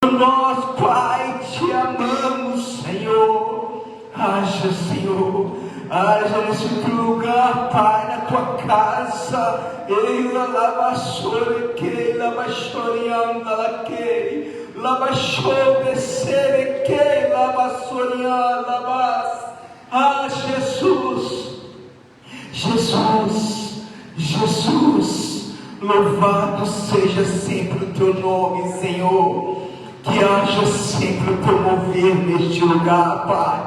Nós, Pai, te amamos, Senhor. Haja, Senhor, haja nesse lugar, Pai, na tua casa. Eila lavassore que lavastorianda la que lavashore sere que lavassorianda lavas. Ah, Jesus, Jesus, Jesus, louvado seja sempre o teu nome, Senhor. Que haja sempre o teu mover neste lugar, Pai.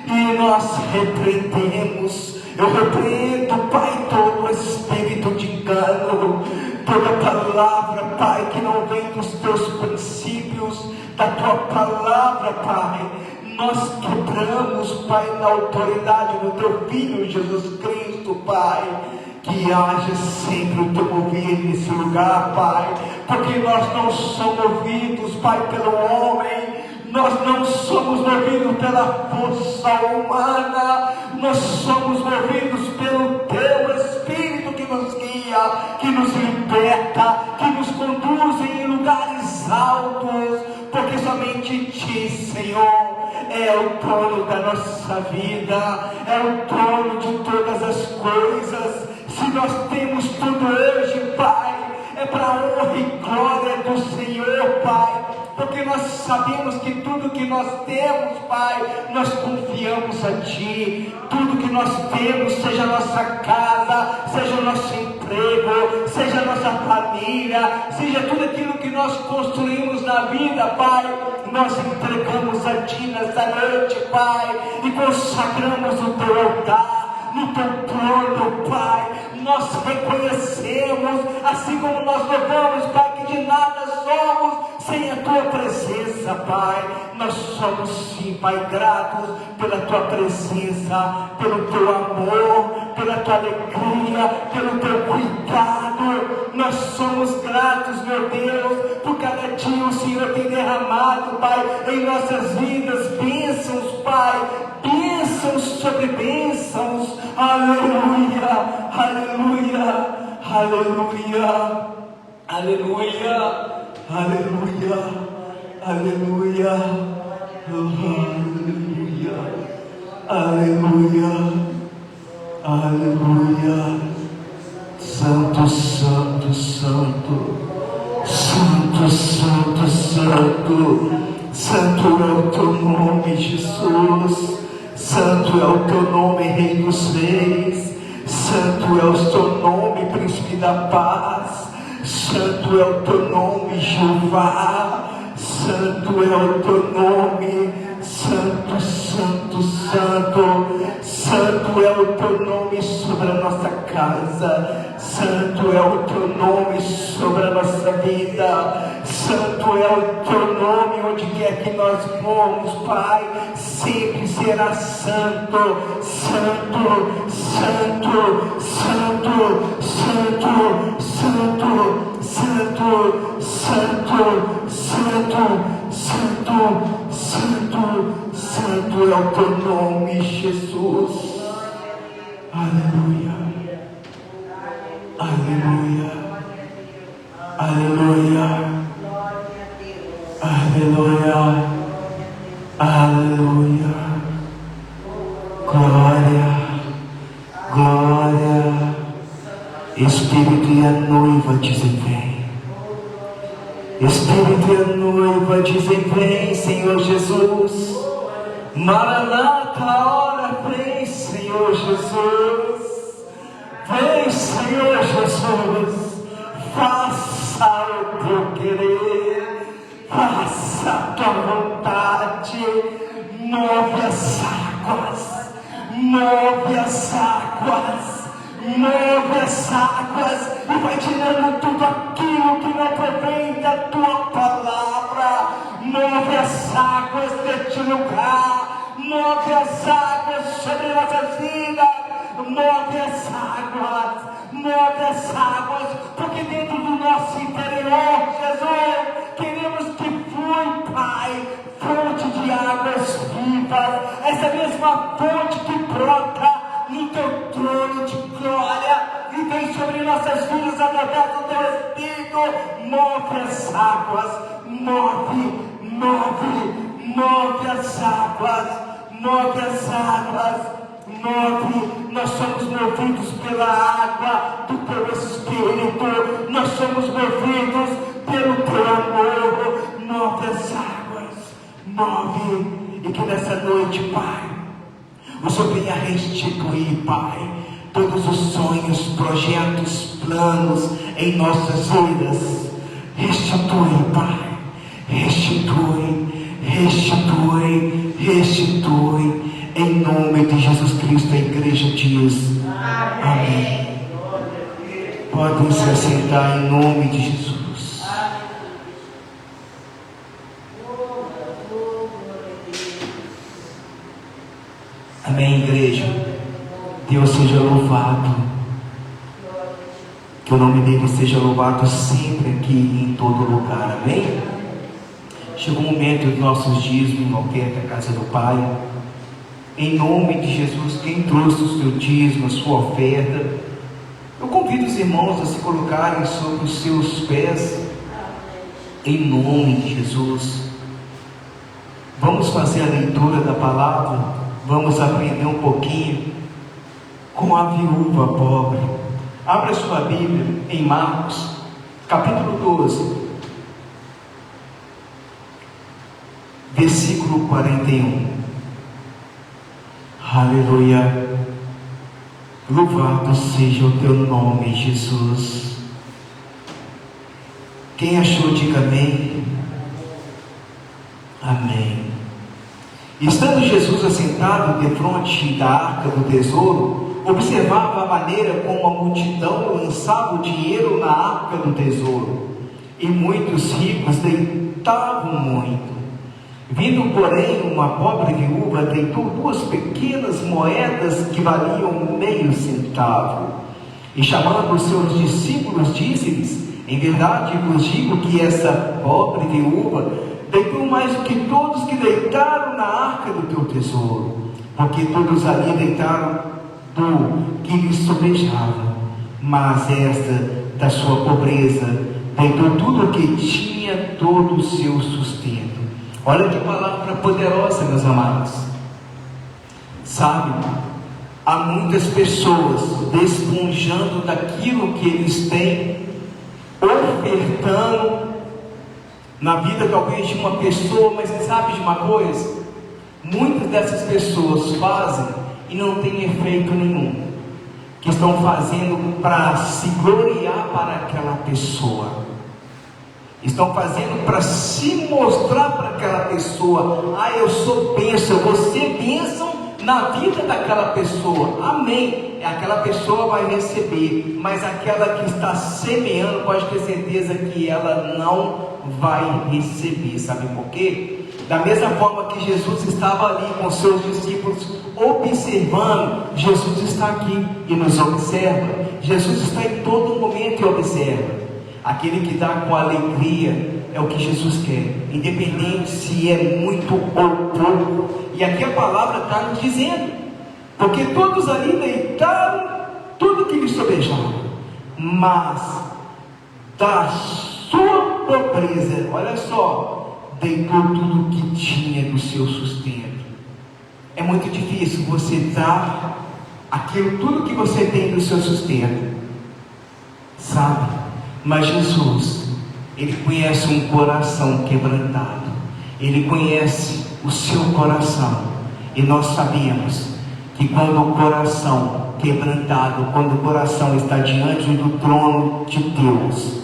E nós repreendemos, eu repreendo, Pai, todo espírito de engano, toda palavra, Pai, que não vem dos teus princípios, da tua palavra, Pai. Nós quebramos, Pai, na autoridade do teu Filho Jesus Cristo, Pai. Que haja sempre o teu mover nesse lugar, Pai, porque nós não somos movidos, Pai, pelo homem, nós não somos movidos pela força humana, nós somos movidos pelo teu Espírito que nos guia, que nos liberta, que nos conduz em lugares altos, porque somente Ti, Senhor, é o trono da nossa vida, é o trono de todas as coisas. Se nós temos tudo hoje, Pai, é para a honra e glória do Senhor, Pai, porque nós sabemos que tudo que nós temos, Pai, nós confiamos a Ti. Tudo que nós temos, seja a nossa casa, seja o nosso emprego, seja a nossa família, seja tudo aquilo que nós construímos na vida, Pai, nós entregamos a Ti nessa noite, Pai, e consagramos o Teu altar. No teu trono, Pai, nós reconhecemos, assim como nós louvamos, Pai, que de nada somos sem a tua presença, Pai. Nós somos sim, Pai, gratos pela tua presença, pelo teu amor, pela tua alegria, pelo teu cuidado. Nós somos gratos, meu Deus, por cada dia o Senhor tem derramado, Pai, em nossas vidas bênçãos, Pai, bênçãos sobre bênçãos. Aleluia, aleluia, aleluia, aleluia, aleluia, aleluia, aleluia, aleluia, aleluia. Santo, santo, santo, santo, santo, santo, santo é o teu nome, Jesus. Santo é o teu nome, Rei dos Reis. Santo é o teu nome, Príncipe da Paz. Santo é o teu nome, Jeová. Santo é o teu nome. Santo, santo, santo. Santo é o teu nome sobre a nossa casa. Santo é o teu nome sobre a nossa vida. Santo é o teu nome onde quer que nós formos, Pai. Sempre será santo, santo, santo, santo, santo, santo, santo, santo, santo, santo, santo, santo é o teu nome, Jesus. Aleluia, aleluia, aleluia, aleluia, aleluia, glória, glória. Espírito e a noiva dizem vem. Espírito e a noiva dizem vem, Senhor Jesus. Maranata, a hora vem, Senhor Jesus. Vem, Senhor Jesus. Faça o teu querer, faça a tua vontade. Move as águas, move as águas, move as águas e vai tirando tudo aquilo que não provém da tua palavra. Move as águas deste lugar, move as águas sobre nossas vidas, move as águas, move as águas, porque dentro do nosso interior, Jesus, queremos que flui, Pai, fonte de águas vivas, essa mesma fonte que brota no teu trono de glória e vem sobre nossas vidas através do teu Espírito. Move as águas, move, move as águas, move as águas, move. Nós somos movidos pela água do teu Espírito, nós somos movidos pelo teu amor. Move as águas, move. E que nessa noite, Pai, o Senhor venha restituir, Pai, todos os sonhos, projetos, planos em nossas vidas. Restitui, Pai, restitui, restitui, restitui. Em nome de Jesus Cristo, a igreja diz amém. Podem se assentar em nome de Jesus. Amém, igreja. Deus seja louvado. Que o nome dele seja louvado sempre aqui e em todo lugar. Amém? Chegou o momento dos nossos dízimos, oferta à casa do Pai. Em nome de Jesus, quem trouxe o seu dízimo, a sua oferta, eu convido os irmãos a se colocarem sobre os seus pés. Em nome de Jesus. Vamos fazer a leitura da palavra. Vamos aprender um pouquinho com a viúva pobre. Abra sua Bíblia em Marcos, capítulo 12, versículo 41. Aleluia. Louvado seja o teu nome, Jesus. Quem achou, diga amém. Amém. Estando Jesus assentado defronte da arca do tesouro, observava a maneira como a multidão lançava o dinheiro na arca do tesouro, e muitos ricos deitavam muito. Vindo, porém, uma pobre viúva, deitou 2 pequenas moedas que valiam meio centavo. E chamando os seus discípulos, disse-lhes: em verdade vos digo que essa pobre viúva deitou mais do que todos que deitaram na arca do teu tesouro, porque todos ali deitaram do que lhes sobejava, mas esta, da sua pobreza, deitou tudo o que tinha, todo o seu sustento. Olha que palavra poderosa, meus amados. Sabe, há muitas pessoas despojando daquilo que eles têm, ofertando na vida talvez de uma pessoa, mas sabe de uma coisa? Muitas dessas pessoas fazem e não tem efeito nenhum, que estão fazendo para se gloriar para aquela pessoa, estão fazendo para se mostrar para aquela pessoa: ah, eu sou bênção, você é bênção na vida daquela pessoa, amém. Aquela pessoa vai receber, mas aquela que está semeando, pode ter certeza que ela não vai receber. Sabe por quê? Da mesma forma que Jesus estava ali com seus discípulos observando, Jesus está aqui e nos observa. Jesus está em todo momento e observa. Aquele que dá com alegria é o que Jesus quer, independente se é muito ou pouco. E aqui a palavra está nos dizendo, porque todos ali deitaram tudo que lhes sobejava, mas da sua pobreza, olha só, deitou tudo o que tinha do seu sustento. É muito difícil você dar aquilo, tudo que você tem do seu sustento, sabe? Mas Jesus, Ele conhece um coração quebrantado, Ele conhece o seu coração, e nós sabemos que quando o coração quebrantado, quando o coração está diante do trono de Deus,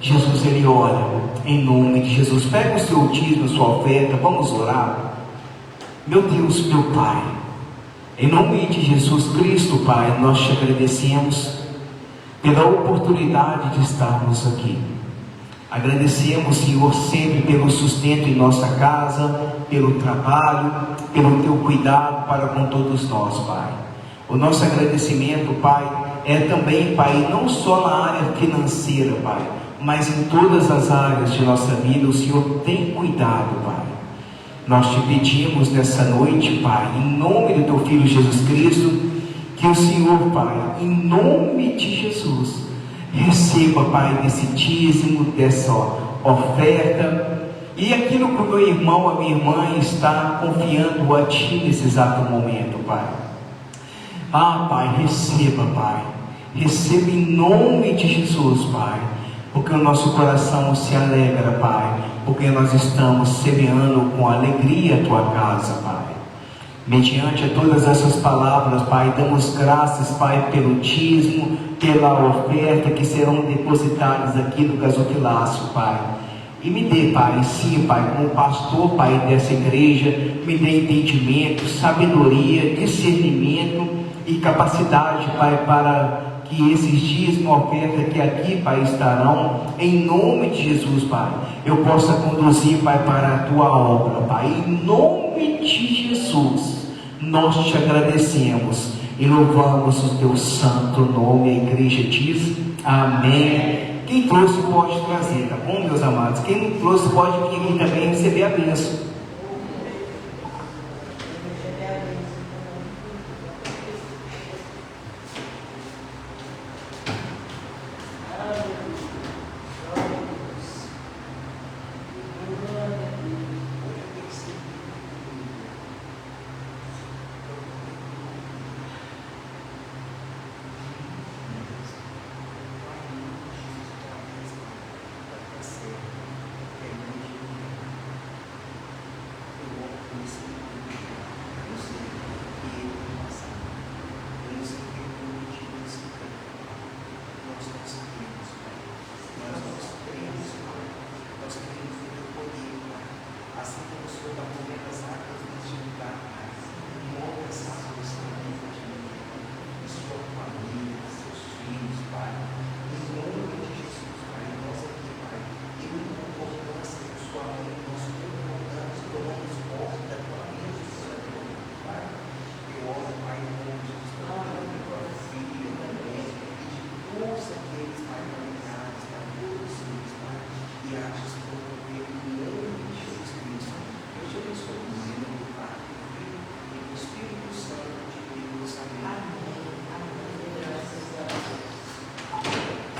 Jesus, Ele olha em nome de Jesus. Pega o seu dízimo, a sua oferta, vamos orar. Meu Deus, meu Pai, em nome de Jesus Cristo, Pai, nós te agradecemos pela oportunidade de estarmos aqui. Agradecemos, Senhor, sempre pelo sustento em nossa casa, pelo trabalho, pelo teu cuidado para com todos nós, Pai. O nosso agradecimento, Pai, é também, Pai, não só na área financeira, Pai, mas em todas as áreas de nossa vida. O Senhor tem cuidado, Pai. Nós te pedimos nessa noite, Pai, em nome do teu Filho Jesus Cristo, que o Senhor, Pai, em nome de Jesus, receba, Pai, desse dízimo, dessa oferta, E aquilo que o meu irmão, a minha irmã está confiando a Ti nesse exato momento, Pai. Ah, Pai, receba, Pai. Receba em nome de Jesus, Pai. Porque o nosso coração se alegra, Pai. Porque nós estamos semeando com alegria a Tua casa, Pai. Mediante a todas essas palavras, Pai, damos graças, Pai, pelo dízimo, pela oferta que serão depositadas aqui no gasofilácio, Pai. E me dê, Pai, sim, Pai, como pastor, Pai, dessa igreja, me dê entendimento, sabedoria, discernimento e capacidade, Pai, para que esses dízimos, oferta que aqui, Pai, estarão, em nome de Jesus, Pai, eu possa conduzir, Pai, para a Tua obra, Pai, em nome de Jesus, nós te agradecemos e louvamos o Teu santo nome. A igreja diz amém. Quem trouxe pode trazer, tá bom, meus amados? Quem não trouxe pode vir aqui também receber a bênção.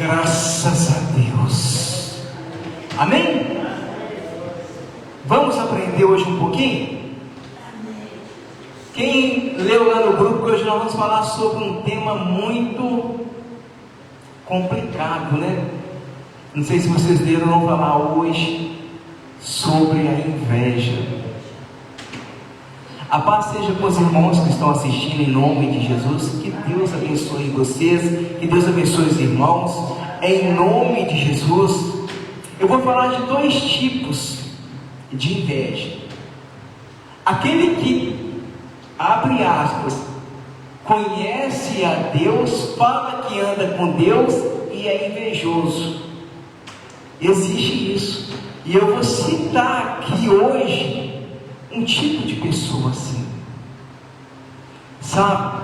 Graças a Deus. Amém? Vamos aprender hoje um pouquinho? Quem leu lá no grupo que hoje nós vamos falar sobre um tema muito complicado, né? Não sei se vocês leram, vamos falar hoje sobre a inveja. A paz seja com os irmãos que estão assistindo em nome de Jesus. Que Deus abençoe vocês, que Deus abençoe os irmãos, em nome de Jesus. Eu vou falar de dois tipos de inveja. Aquele que, abre aspas, conhece a Deus, fala que anda com Deus e é invejoso. Existe isso. E eu vou citar aqui hoje um tipo de pessoa assim, sabe?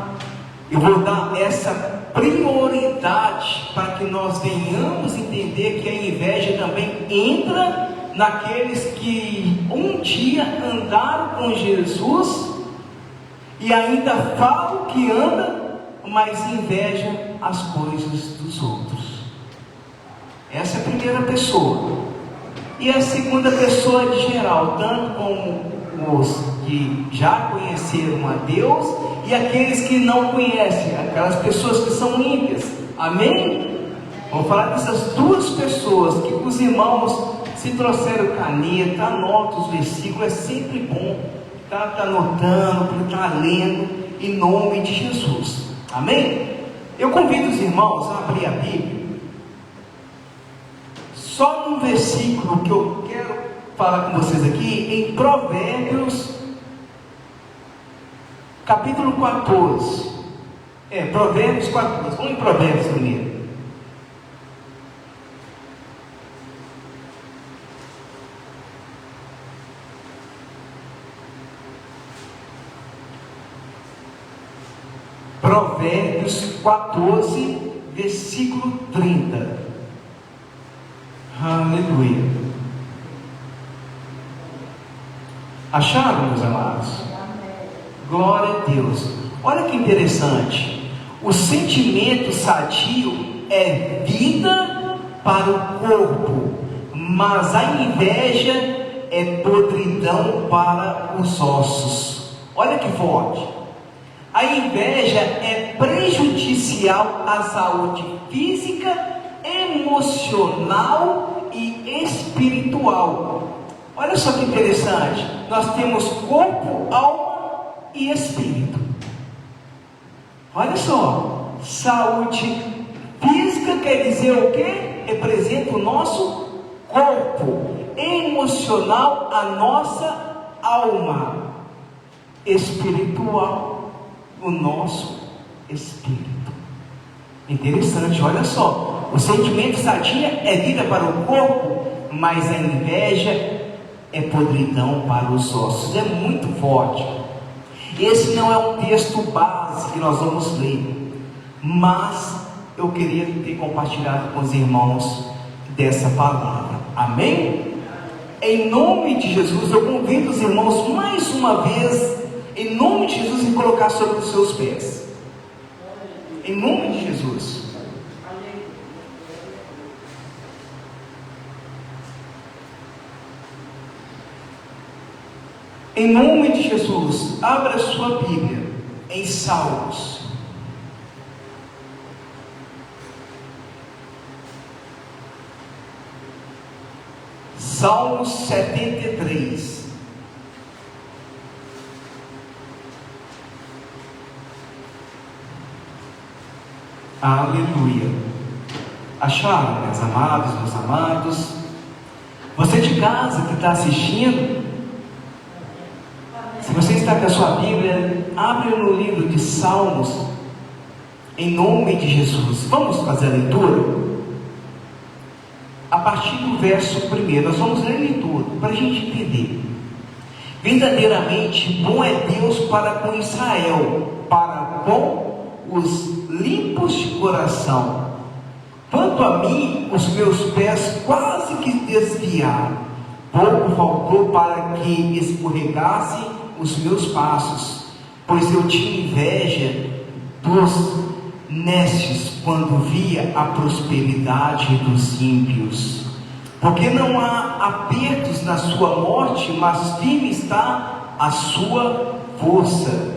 Eu vou dar essa prioridade para que nós venhamos entender que a inveja também entra naqueles que um dia andaram com Jesus e ainda falam que anda, mas invejam as coisas dos outros. Essa é a primeira pessoa. E a segunda pessoa de geral, tanto como os que já conheceram a Deus e aqueles que não conhecem, aquelas pessoas que são ímpias. Amém? Vamos falar dessas duas pessoas que os irmãos, se trouxeram caneta, anota os versículos, é sempre bom tá anotando, tá lendo em nome de Jesus. Amém? Eu convido os irmãos a abrir a Bíblia só num versículo que eu quero falar com vocês aqui, em Provérbios, capítulo 14. Provérbios 14. Vamos em Provérbios primeiro. Provérbios 14, versículo 30. Aleluia. Acharam, meus amados? Glória a Deus. Olha que interessante. O sentimento sadio é vida para o corpo, mas a inveja é podridão para os ossos. Olha que forte. A inveja é prejudicial à saúde física, emocional e espiritual. Olha só que interessante. Nós temos corpo, alma e espírito. Olha só. Saúde física quer dizer o quê? Representa o nosso corpo. Emocional, a nossa alma. Espiritual, o nosso espírito. Interessante, olha só. O sentimento sadia é vida para o corpo, mas a inveja é podridão para os ossos. É muito forte. Esse não é um texto base que nós vamos ler, mas eu queria ter compartilhado com os irmãos dessa palavra. Amém? Em nome de Jesus, eu convido os irmãos mais uma vez, em nome de Jesus, a colocar sobre os seus pés. Em nome de Jesus. Em nome de Jesus, abra a sua Bíblia em Salmos. Salmos 73. Aleluia. Acharam, meus amados, meus amados? Você de casa que está assistindo, se você está com a sua Bíblia, abre no livro de Salmos, em nome de Jesus. Vamos fazer a leitura? A partir do verso 1, nós vamos ler ele todo, para a gente entender. Verdadeiramente bom é Deus para com Israel, para com os limpos de coração. Quanto a mim, os meus pés quase que desviaram, pouco faltou para que escorregassem os meus passos, pois eu tinha inveja dos nestes quando via a prosperidade dos ímpios, porque não há apertos na sua morte, mas firme está a sua força.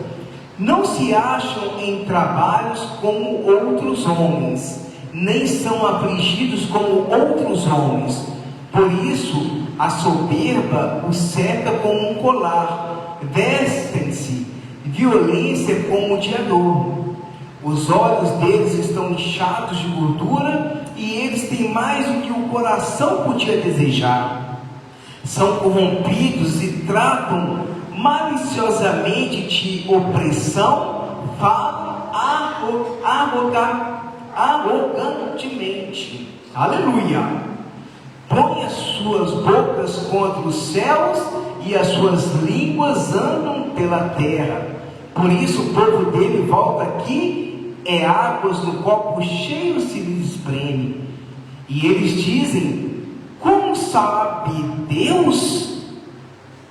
Não se acham em trabalhos como outros homens, nem são afligidos como outros homens. Por isso a soberba os cerca como um colar, vestem-se violência como de adorno. Os olhos deles estão inchados de gordura, e eles têm mais do que o coração podia desejar. São corrompidos e tratam maliciosamente de opressão, falam arrogantemente. Aleluia! Põe as suas bocas contra os céus, e as suas línguas andam pela terra. Por isso o povo dele volta aqui, águas no copo cheio se lhes espreme. E eles dizem: como sabe Deus?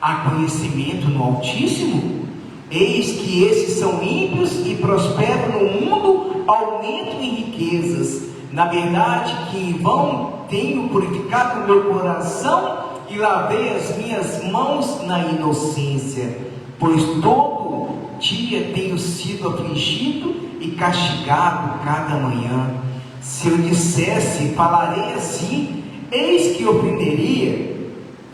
Há conhecimento no Altíssimo? Eis que esses são ímpios e prosperam no mundo, aumentam em riquezas. Na verdade que em vão tenho purificado o meu coração e lavei as minhas mãos na inocência, pois todo dia tenho sido afligido e castigado cada manhã. Se eu dissesse, falarei assim, eis que ofenderia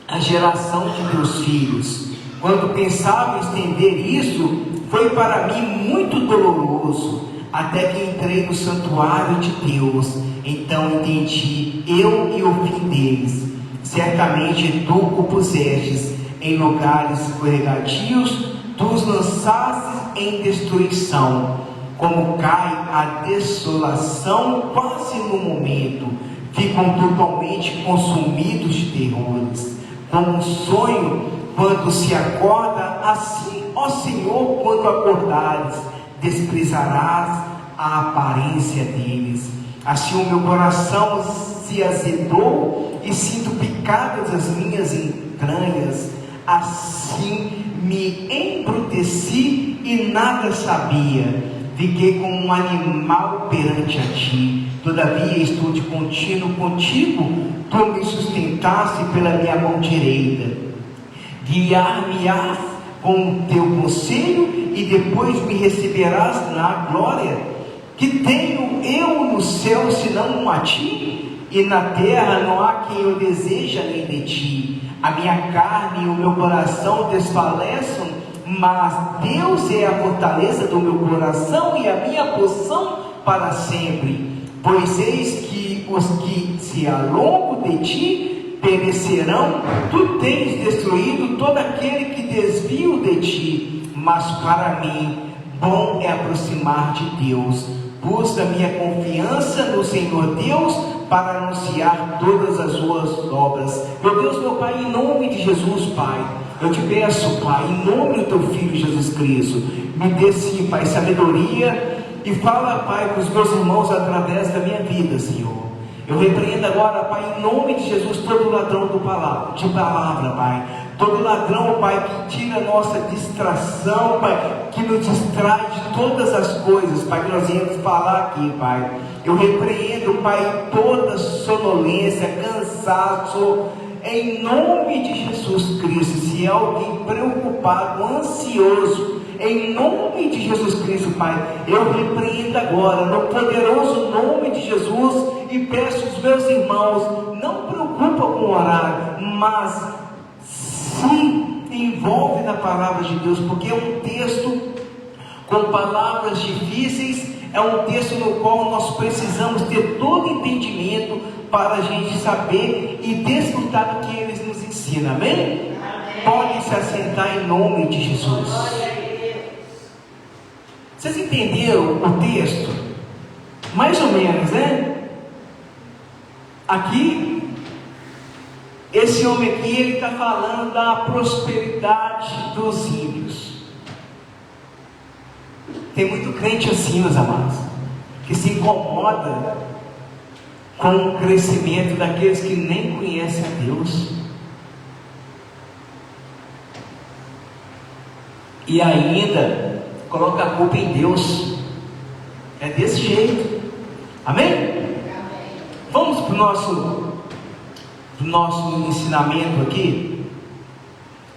a geração de meus filhos. Quando pensava em estender isso, foi para mim muito doloroso, até que entrei no santuário de Deus. Então entendi eu e o fim deles. Certamente tu o pusestes em lugares escorregadios, tu os lançastes em destruição. Como cai a desolação quase no momento, ficam totalmente consumidos de terrores. Como um sonho quando se acorda, assim, ó Senhor, quando acordares, desprezarás a aparência deles. Assim o meu coração se azedou e sinto picadas as minhas entranhas. Assim me embruteci e nada sabia. Fiquei como um animal perante a ti. Todavia estou de contínuo contigo. Tu me sustentaste pela minha mão direita. guiar-me-ás com o teu conselho e depois me receberás na glória. Que tenho eu no céu senão a ti? E na terra não há quem eu deseje além de ti. A minha carne e o meu coração desfaleçam, mas Deus é a fortaleza do meu coração e a minha porção para sempre. Pois eis que os que se alongam de ti perecerão. Tu tens destruído todo aquele que desvio de ti. Mas para mim, bom é aproximar de Deus. Busca minha confiança no Senhor Deus para anunciar todas as suas obras. Meu Deus, meu Pai, em nome de Jesus, Pai, eu te peço, Pai, em nome do teu Filho Jesus Cristo, me dê sim, Pai, sabedoria, e fala, Pai, para os meus irmãos através da minha vida, Senhor. Eu repreendo agora, Pai, em nome de Jesus, todo ladrão de palavra, Pai. Todo ladrão, Pai, que tira a nossa distração, Pai, que nos distrai de todas as coisas, Pai, que nós íamos falar aqui, Pai. Eu repreendo, Pai, toda sonolência, cansaço, em nome de Jesus Cristo. Se é alguém preocupado, ansioso, em nome de Jesus Cristo, Pai, eu repreendo agora, no poderoso nome de Jesus, e peço aos meus irmãos, não preocupa com o horário, mas se envolve na palavra de Deus, porque é um texto com palavras difíceis, é um texto no qual nós precisamos ter todo entendimento para a gente saber e desfrutar do que eles nos ensinam, amém? Amém. Podem se assentar em nome de Jesus. Vocês entenderam o texto? Mais ou menos, né? Aqui, esse homem aqui, ele está falando da prosperidade dos ímpios. Tem muito crente assim, meus amados, que se incomoda com o crescimento daqueles que nem conhecem a Deus. E ainda coloca a culpa em Deus. É desse jeito. Amém? Amém. Vamos para o nosso ensinamento aqui.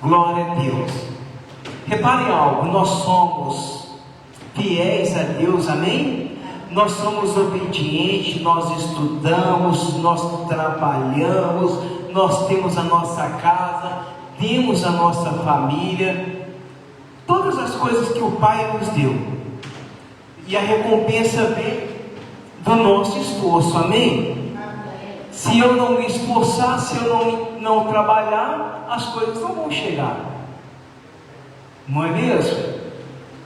Glória a Deus. Reparem algo, nós somos fiéis a Deus, amém? Nós somos obedientes, nós estudamos, nós trabalhamos, nós temos a nossa casa, temos a nossa família, todas as coisas que o Pai nos deu, e a recompensa vem do nosso esforço, amém? Se eu não me esforçar, se eu não trabalhar, as coisas não vão chegar, não é mesmo?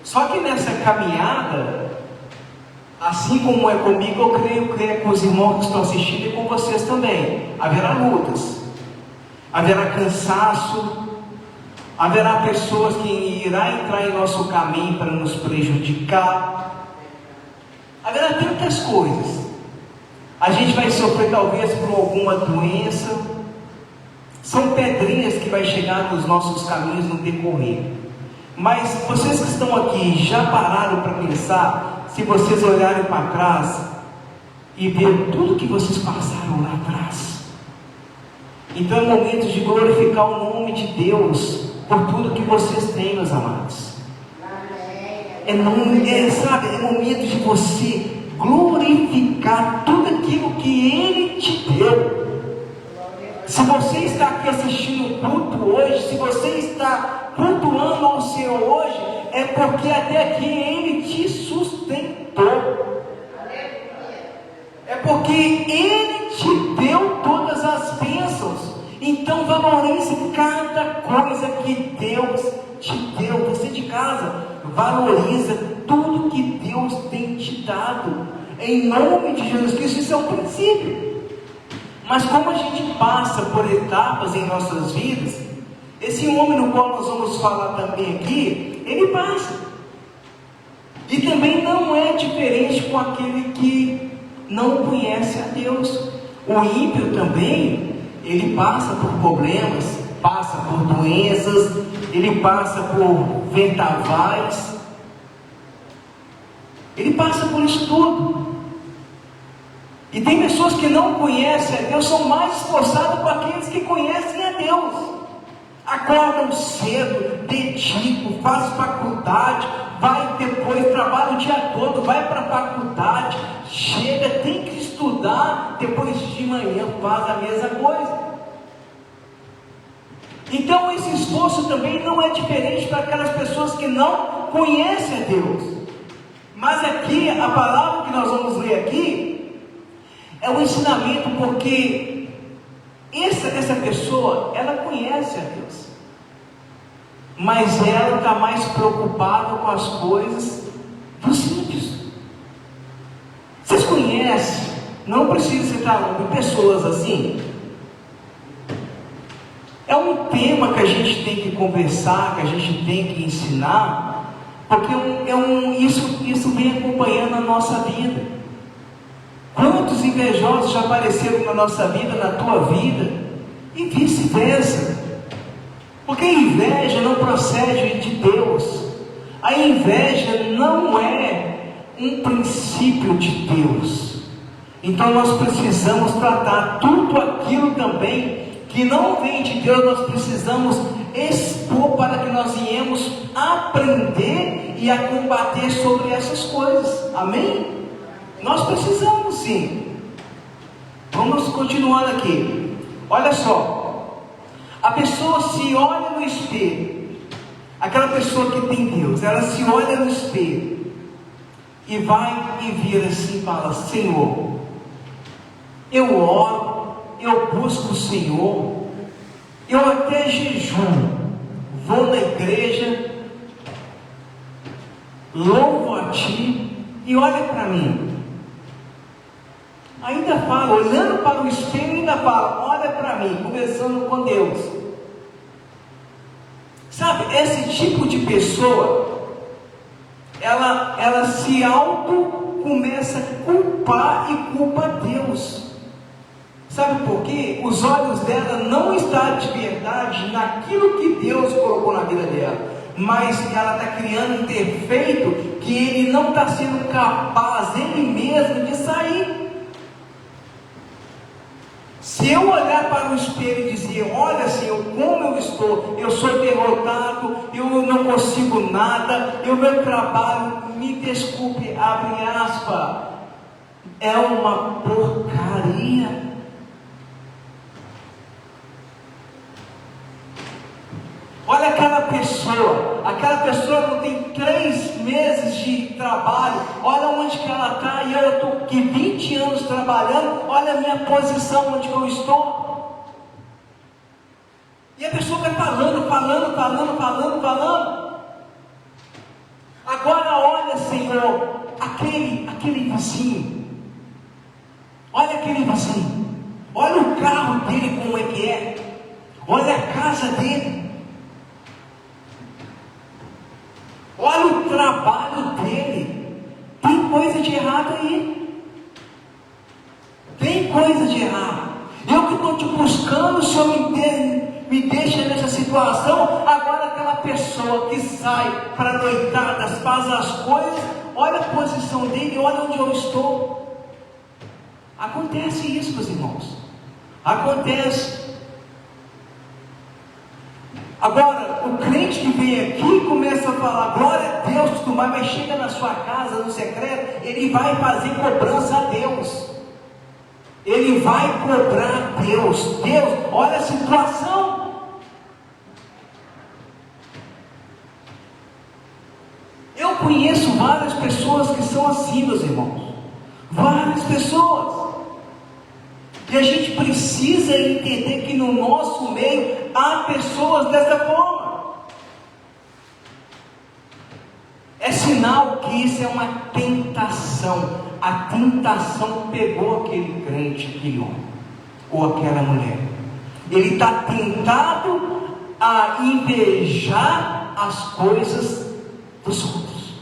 Só que nessa caminhada, assim como é comigo, eu creio que é com os irmãos que estão assistindo e com vocês também, haverá lutas, haverá cansaço, haverá pessoas que irão entrar em nosso caminho para nos prejudicar, haverá tantas coisas. A gente vai sofrer talvez por alguma doença, são pedrinhas que vai chegar nos nossos caminhos no decorrer. Mas vocês que estão aqui, já pararam para pensar, se vocês olharem para trás e ver tudo que vocês passaram lá atrás? Então é momento de glorificar o nome de Deus por tudo que vocês têm, meus amados. É momento de você glorificar tudo aquilo que Ele te deu. Se você está aqui assistindo o culto hoje, se você está cultuando ao Senhor hoje, é porque até aqui Ele te sustentou. É porque Ele te deu todas as bênçãos. Então valorize cada coisa que Deus te deu. Você de casa, valoriza tudo que Deus tem te dado. Em nome de Jesus Cristo, isso é um princípio. Mas como a gente passa por etapas em nossas vidas, esse homem no qual nós vamos falar também aqui, ele passa. E também não é diferente com aquele que não conhece a Deus. O ímpio também, ele passa por problemas, passa por doenças, ele passa por vendavais, ele passa por isso tudo. E tem pessoas que não conhecem a Deus, são mais esforçadas com aqueles que conhecem a Deus. acordam cedo, dedicam, faz faculdade, vai depois, trabalha o dia todo, vai para a faculdade, chega, tem que estudar, depois de manhã faz a mesma coisa. Então esse esforço também não é diferente para aquelas pessoas que não conhecem a Deus. Mas aqui, a palavra que nós vamos ler aqui, é um ensinamento, porque essa pessoa, ela conhece a Deus, mas ela está mais preocupada com as coisas dos simples. Vocês conhecem, não precisa citar nome, pessoas assim? É um tema que a gente tem que conversar, que a gente tem que ensinar, porque isso vem acompanhando a nossa vida. Quantos invejosos já apareceram na nossa vida, na tua vida, e vice-versa? Porque a inveja não procede de Deus. A inveja não é um princípio de Deus. Então nós precisamos tratar tudo aquilo também que não vem de Deus, nós precisamos expor para que nós viemos aprender e a combater sobre essas coisas. Amém? Nós precisamos sim. Vamos continuar aqui. Olha só, a pessoa se olha no espelho, aquela pessoa que tem Deus, ela se olha no espelho e vai e vira assim e fala: Senhor, eu oro, eu busco o Senhor, eu até jejum, vou na igreja, louvo a Ti, e olha para mim. Ainda fala, olhando para o espelho, ainda fala: olha para mim, conversando com Deus. Sabe, esse tipo de pessoa, ela se começa a culpar e culpa Deus. Sabe por quê? Os olhos dela não estão de verdade naquilo que Deus colocou na vida dela, mas ela está criando um defeito que ele não está sendo capaz, ele mesmo, de sair. Se eu olhar para o espelho e dizer: olha, Senhor, como eu estou, eu sou derrotado, eu não consigo nada, o meu trabalho, me desculpe, abre aspas, é uma porcaria. Olha aquela pessoa não tem 3 meses de trabalho, olha onde que ela está, e eu estou aqui 20 anos trabalhando, olha a minha posição, onde que eu estou. E a pessoa vai falando. Agora olha, Senhor, aquele vizinho, olha aquele vizinho, olha o carro dele como é que é, olha a casa dele, olha o trabalho dele. Tem coisa de errado aí. Tem coisa de errado. Eu que estou te buscando, o Senhor me deixa nessa situação. Agora aquela pessoa que sai para noitadas, faz as coisas, olha a posição dele, olha onde eu estou. Acontece isso, meus irmãos. Acontece. Agora, o crente que vem aqui começa a falar glória a Deus, tudo mais, mas chega na sua casa, no secreto, ele vai fazer cobrança a Deus. Ele vai cobrar a Deus. Deus, olha a situação. Eu conheço várias pessoas que são assim, meus irmãos. Várias pessoas. E a gente precisa entender que no nosso meio há pessoas dessa forma. É sinal que isso é uma tentação. A tentação pegou aquele crente, aquele homem, ou aquela mulher. Ele está tentado a invejar as coisas dos outros.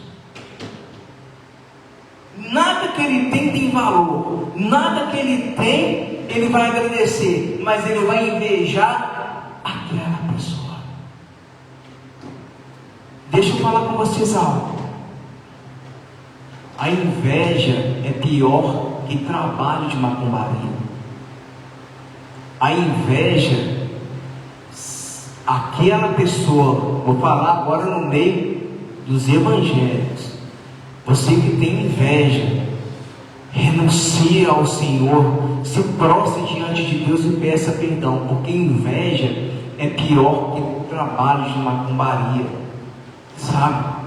Nada que ele tem valor, nada que ele tem, ele vai agradecer, mas ele vai invejar aquela pessoa. Deixa eu falar com vocês algo. A inveja é pior que trabalho de macumbaria. A inveja aquela pessoa, vou falar agora no meio dos evangélicos, você que tem inveja, renuncie ao Senhor, se prostre diante de Deus e peça perdão, porque inveja é pior que trabalho de macumbaria, sabe?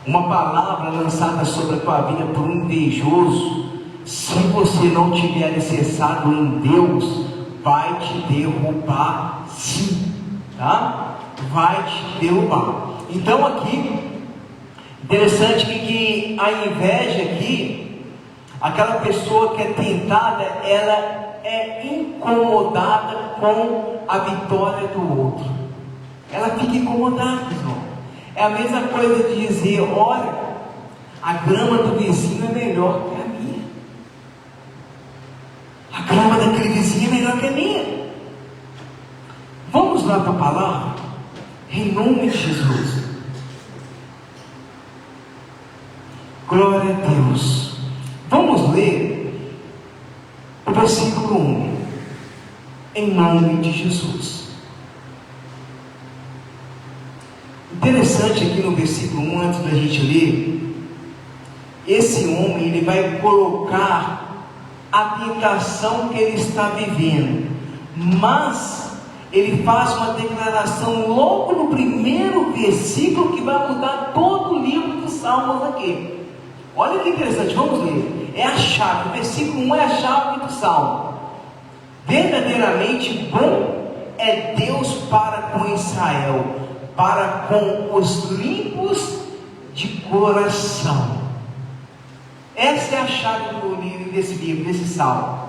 Uma palavra lançada sobre a tua vida por um invejoso, se você não tiver alicerçado em Deus, vai te derrubar sim, tá? Vai te derrubar. Então aqui, interessante que a inveja aqui, aquela pessoa que é tentada, ela é incomodada com a vitória do outro. Ela fica incomodada, irmão. É a mesma coisa de dizer, olha, a grama do vizinho é melhor que a minha. A grama daquele vizinho é melhor que a minha. Vamos lá para a palavra? Em nome de Jesus. Glória a Deus. Vamos ler o versículo 1. Em nome de Jesus. Interessante aqui no versículo 1, antes da gente ler, esse homem, ele vai colocar a tentação que ele está vivendo, mas ele faz uma declaração logo no primeiro versículo que vai mudar todo o livro dos Salmos aqui. Olha que interessante, vamos ler. É a chave, o versículo 1 é a chave do Salmo. Verdadeiramente bom é Deus para com Israel, para com os limpos de coração. Essa é a chave do livro, desse livro, desse salmo.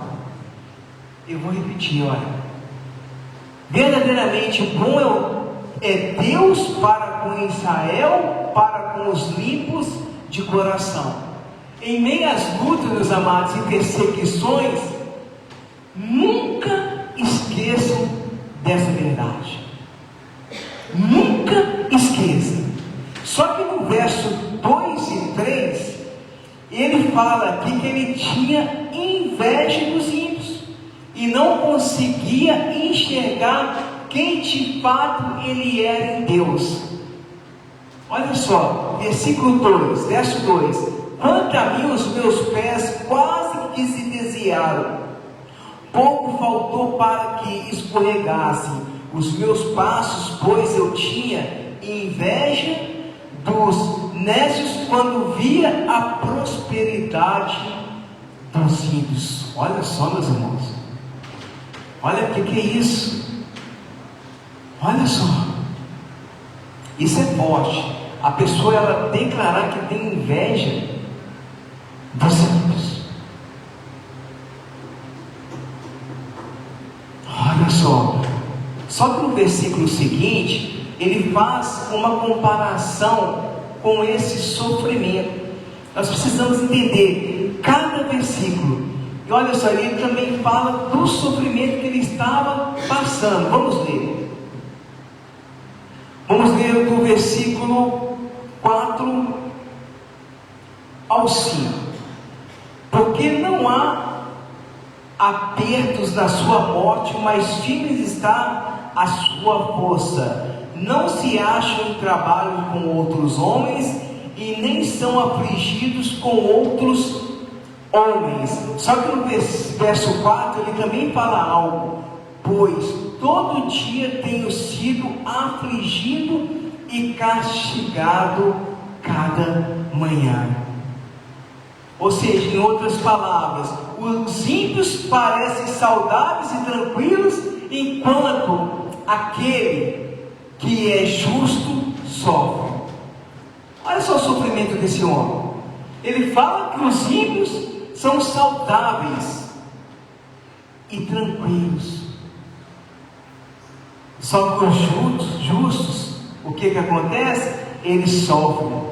Eu vou repetir, olha. Verdadeiramente bom é Deus para com Israel, para com os limpos de coração. Em meio às lutas, meus amados, e perseguições, nunca esqueçam dessa verdade. Nunca esqueça. Só que no verso 2 e 3, ele fala aqui que ele tinha inveja dos ímpios e não conseguia enxergar quem de fato ele era em Deus. Olha só, versículo 2, verso 2: quanto a mim, os meus pés quase que se desviaram, pouco faltou para que escorregassem os meus passos, pois eu tinha inveja dos nécios quando via a prosperidade dos ímpios. Olha só, meus irmãos, olha o que é isso. Olha só, isso é forte. A pessoa, ela declarar que tem inveja dos ímpios. Olha só. Só que no versículo seguinte, ele faz uma comparação com esse sofrimento. Nós precisamos entender cada versículo. E olha só, ele também fala do sofrimento que ele estava passando. Vamos ler. Vamos ler do versículo 4 ao 5. Porque não há apertos na sua morte, mas firmes está a sua força. Não se acham em trabalho com outros homens e nem são afligidos com outros homens. Só que no verso 4 ele também fala algo: pois todo dia tenho sido afligido e castigado cada manhã. Ou seja, em outras palavras, os ímpios parecem saudáveis e tranquilos, enquanto aquele que é justo sofre. Olha só o sofrimento desse homem. Ele fala que os ímpios são saudáveis e tranquilos, só que os justos, o que acontece? Eles sofrem.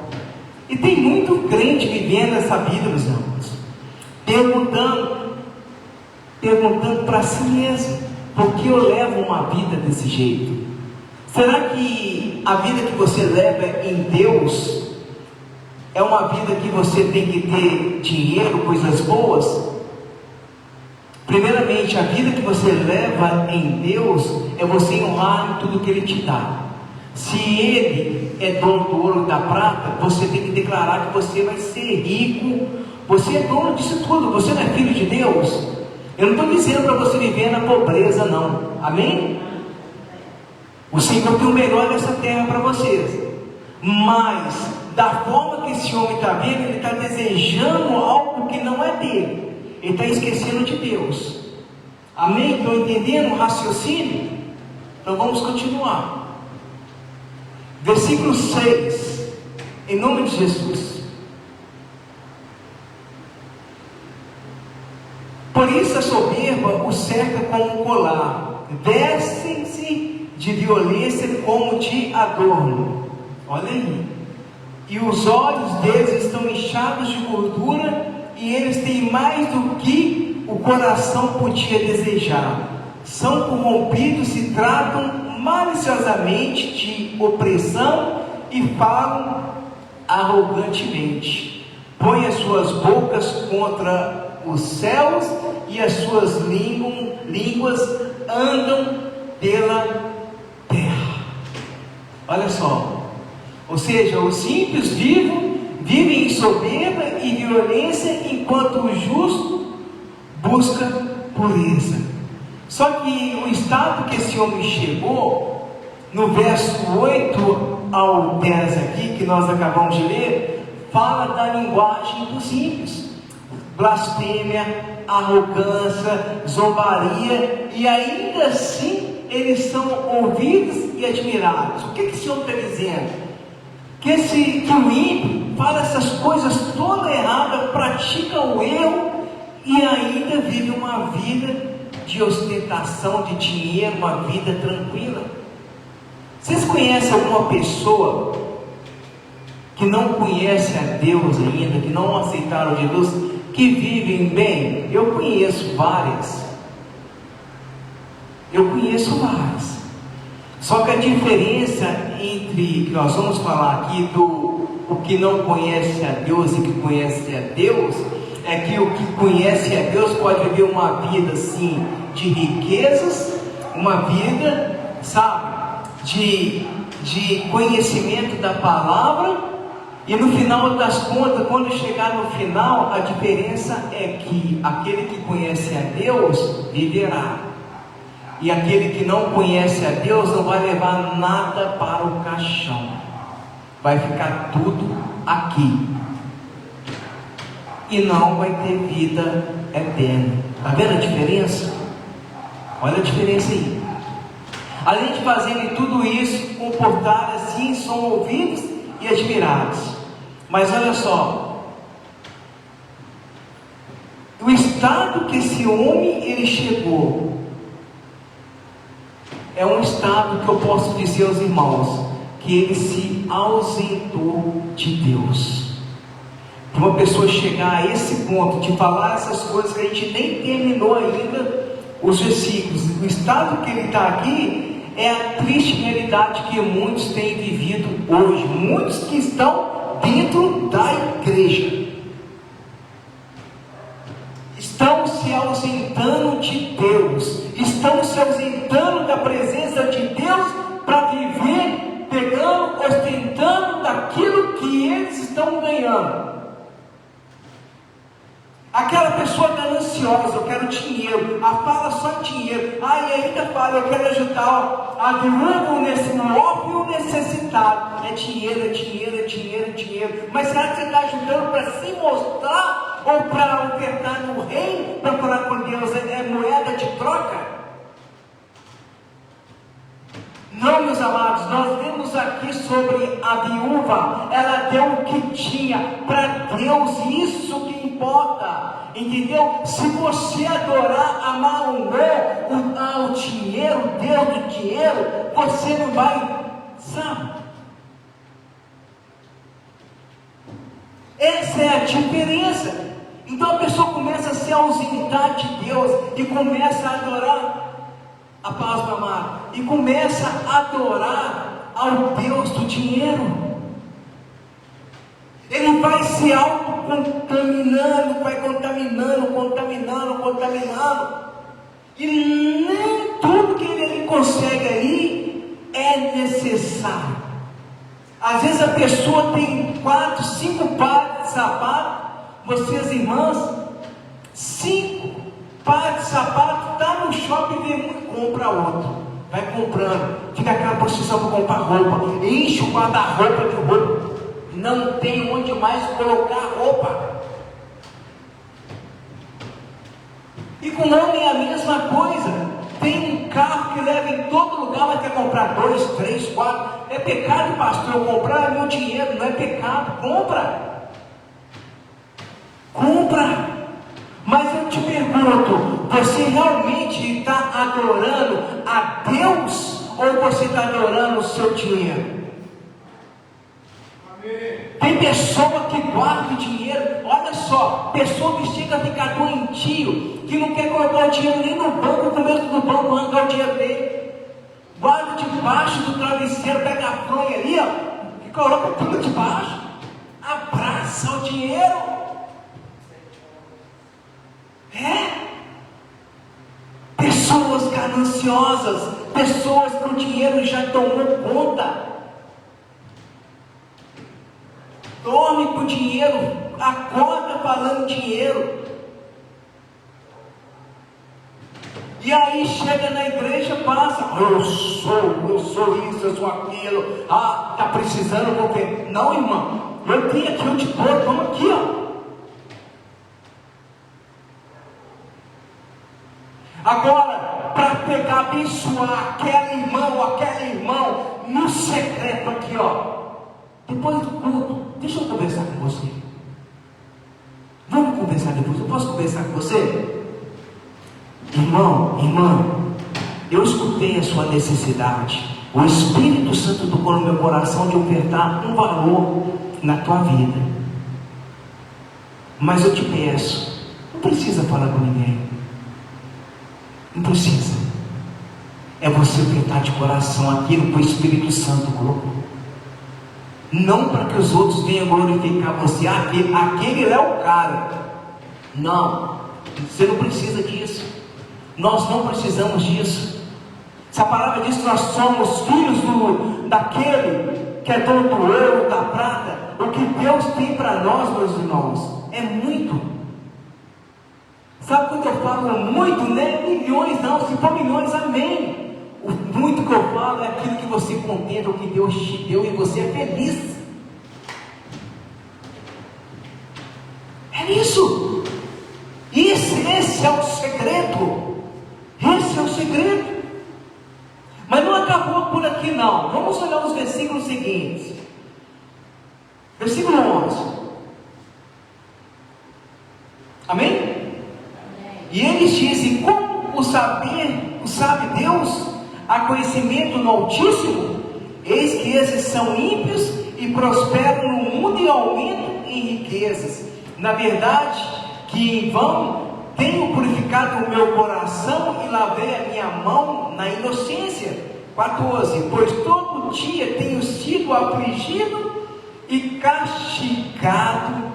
E tem muito crente vivendo essa vida, meus irmãos, perguntando para si mesmo: por que eu levo uma vida desse jeito? Será que a vida que você leva em Deus é uma vida que você tem que ter dinheiro, coisas boas? Primeiramente, a vida que você leva em Deus é você honrar em tudo que Ele te dá. Se Ele é dono do ouro e da prata, você tem que declarar que você vai ser rico. Você é dono disso tudo. Você não é filho de Deus. Eu não estou dizendo para você viver na pobreza, não. Amém? O Senhor tem o melhor dessa terra para vocês. Mas, da forma que esse homem está vendo, ele está desejando algo que não é dele. Ele está esquecendo de Deus. Amém? Estão entendendo o raciocínio? Então vamos continuar. Versículo 6. Em nome de Jesus. Por isso a soberba o cerca como um colar. Vestem-se de violência como de adorno. Olha aí. E os olhos deles estão inchados de gordura, e eles têm mais do que o coração podia desejar. São corrompidos e tratam maliciosamente de opressão e falam arrogantemente. Põe as suas bocas contra os céus e as suas línguas andam pela terra. Olha só. Ou seja, os ímpios vivem em soberba e violência, enquanto o justo busca pureza. Só que o estado que esse homem chegou, no verso 8 ao 10 aqui, que nós acabamos de ler, fala da linguagem dos ímpios. Blasfêmia, arrogância, zombaria, e ainda assim eles são ouvidos e admirados. O que esse homem está dizendo? Que o ímpio fala essas coisas todas erradas, pratica o erro e ainda vive uma vida de ostentação de dinheiro, uma vida tranquila. Vocês conhecem alguma pessoa que não conhece a Deus ainda, que não aceitaram Jesus, que vivem bem? Eu conheço várias. Só que a diferença entre, que nós vamos falar aqui, do o que não conhece a Deus e que conhece a Deus, é que o que conhece a Deus pode viver uma vida assim, de riquezas, uma vida, sabe, de conhecimento da palavra, e no final das contas, quando chegar no final, a diferença é que aquele que conhece a Deus viverá. E aquele que não conhece a Deus não vai levar nada para o caixão. Vai ficar tudo aqui. E não vai ter vida eterna. Está vendo a diferença? Olha a diferença aí. Além de fazerem tudo isso, comportar assim, são ouvidos e admirados. Mas olha só. O estado que esse homem ele chegou é um estado que eu posso dizer aos irmãos, que ele se ausentou de Deus. Para uma pessoa chegar a esse ponto de falar essas coisas que a gente nem terminou ainda os versículos, o estado que ele está aqui é a triste realidade que muitos têm vivido hoje, muitos que estão dentro da igreja estão se ausentando de Deus, estão se ausentando da presença de Deus para viver pegando, ostentando daquilo que eles estão ganhando. Aquela pessoa gananciosa, eu quero dinheiro, a fala só dinheiro, e ainda fala, eu quero ajudar a viúva, o órfão e o necessitado. É dinheiro, é dinheiro, é dinheiro, é dinheiro. Mas será que você está ajudando para se mostrar ou para ofertar no reino, para falar com Deus? É moeda de troca? Não, meus amados, nós vemos aqui sobre a viúva, ela deu o que tinha para Deus, isso que importa, entendeu? Se você adorar a Mamon, o dinheiro, o Deus do dinheiro, você não vai, sabe? Essa é a diferença. Então a pessoa começa a se ausentar de Deus e começa a adorar a paz do amado, e começa a adorar ao Deus do dinheiro. Ele ele vai se autocontaminando, vai contaminando, e nem tudo que ele consegue ali é necessário. Às vezes a pessoa tem 4, 5 pares de sapato, vocês irmãs, 5 pares de sapato, está no shopping, vem um e compra outro, vai comprando, fica aquela posição para comprar roupa, enche o guarda-roupa de roupa, não tem onde mais colocar roupa. E com o homem é a mesma coisa. Tem um carro que leva em todo lugar, mas quer comprar 2, 3, 4. É pecado, pastor, eu comprar meu dinheiro. Não é pecado, compra. Mas eu te pergunto, você realmente está adorando a Deus ou você está adorando o seu dinheiro? Tem pessoa que guarda o dinheiro, olha só, pessoa que chega a ficar doentio, que não quer colocar o dinheiro nem no banco, com medo do banco arrancar o dinheiro dele, guarda debaixo do travesseiro, pega a fronha ali, ó, e coloca tudo debaixo, abraça o dinheiro. Pessoas gananciosas, pessoas que o dinheiro já tomou conta. Dorme com dinheiro, acorda falando dinheiro. E aí chega na igreja, passa, eu sou isso, eu sou aquilo. Ah, está precisando, vou ver. Não, irmão, eu tenho aqui, eu te dou, toma aqui, ó. Agora, para pegar, abençoar aquela irmã ou aquele irmão, no secreto aqui, ó. Depois do culto, deixa eu conversar com você. Vamos conversar depois, eu posso conversar com você? Irmão, irmã, eu escutei a sua necessidade. O Espírito Santo tocou no meu coração de ofertar um valor na tua vida. Mas eu te peço, não precisa falar com ninguém. Não precisa. É você ofertar de coração aquilo que o Espírito Santo colocou. Não para que os outros venham glorificar você, aquele é o cara. Não, você não precisa disso. Nós não precisamos disso. Se a palavra diz que nós somos filhos daquele que é dono do ouro, da prata, o que Deus tem para nós, meus irmãos, é muito. Sabe quando eu falo muito? Não é milhões não, se for milhões, amém. O muito que eu falo é aquilo que você contempla, o que Deus te deu e você é feliz. É isso. Esse é o segredo. Esse é o segredo. Mas não acabou por aqui não. Vamos olhar os versículos seguintes. Versículo 11. Amém? E eles dizem, como sabe Deus? Há conhecimento no Altíssimo? Eis que esses são ímpios e prosperam no mundo e aumentam em riquezas. Na verdade, que em vão tenho purificado o meu coração e lavei a minha mão na inocência. 14. Pois todo dia tenho sido afligido e castigado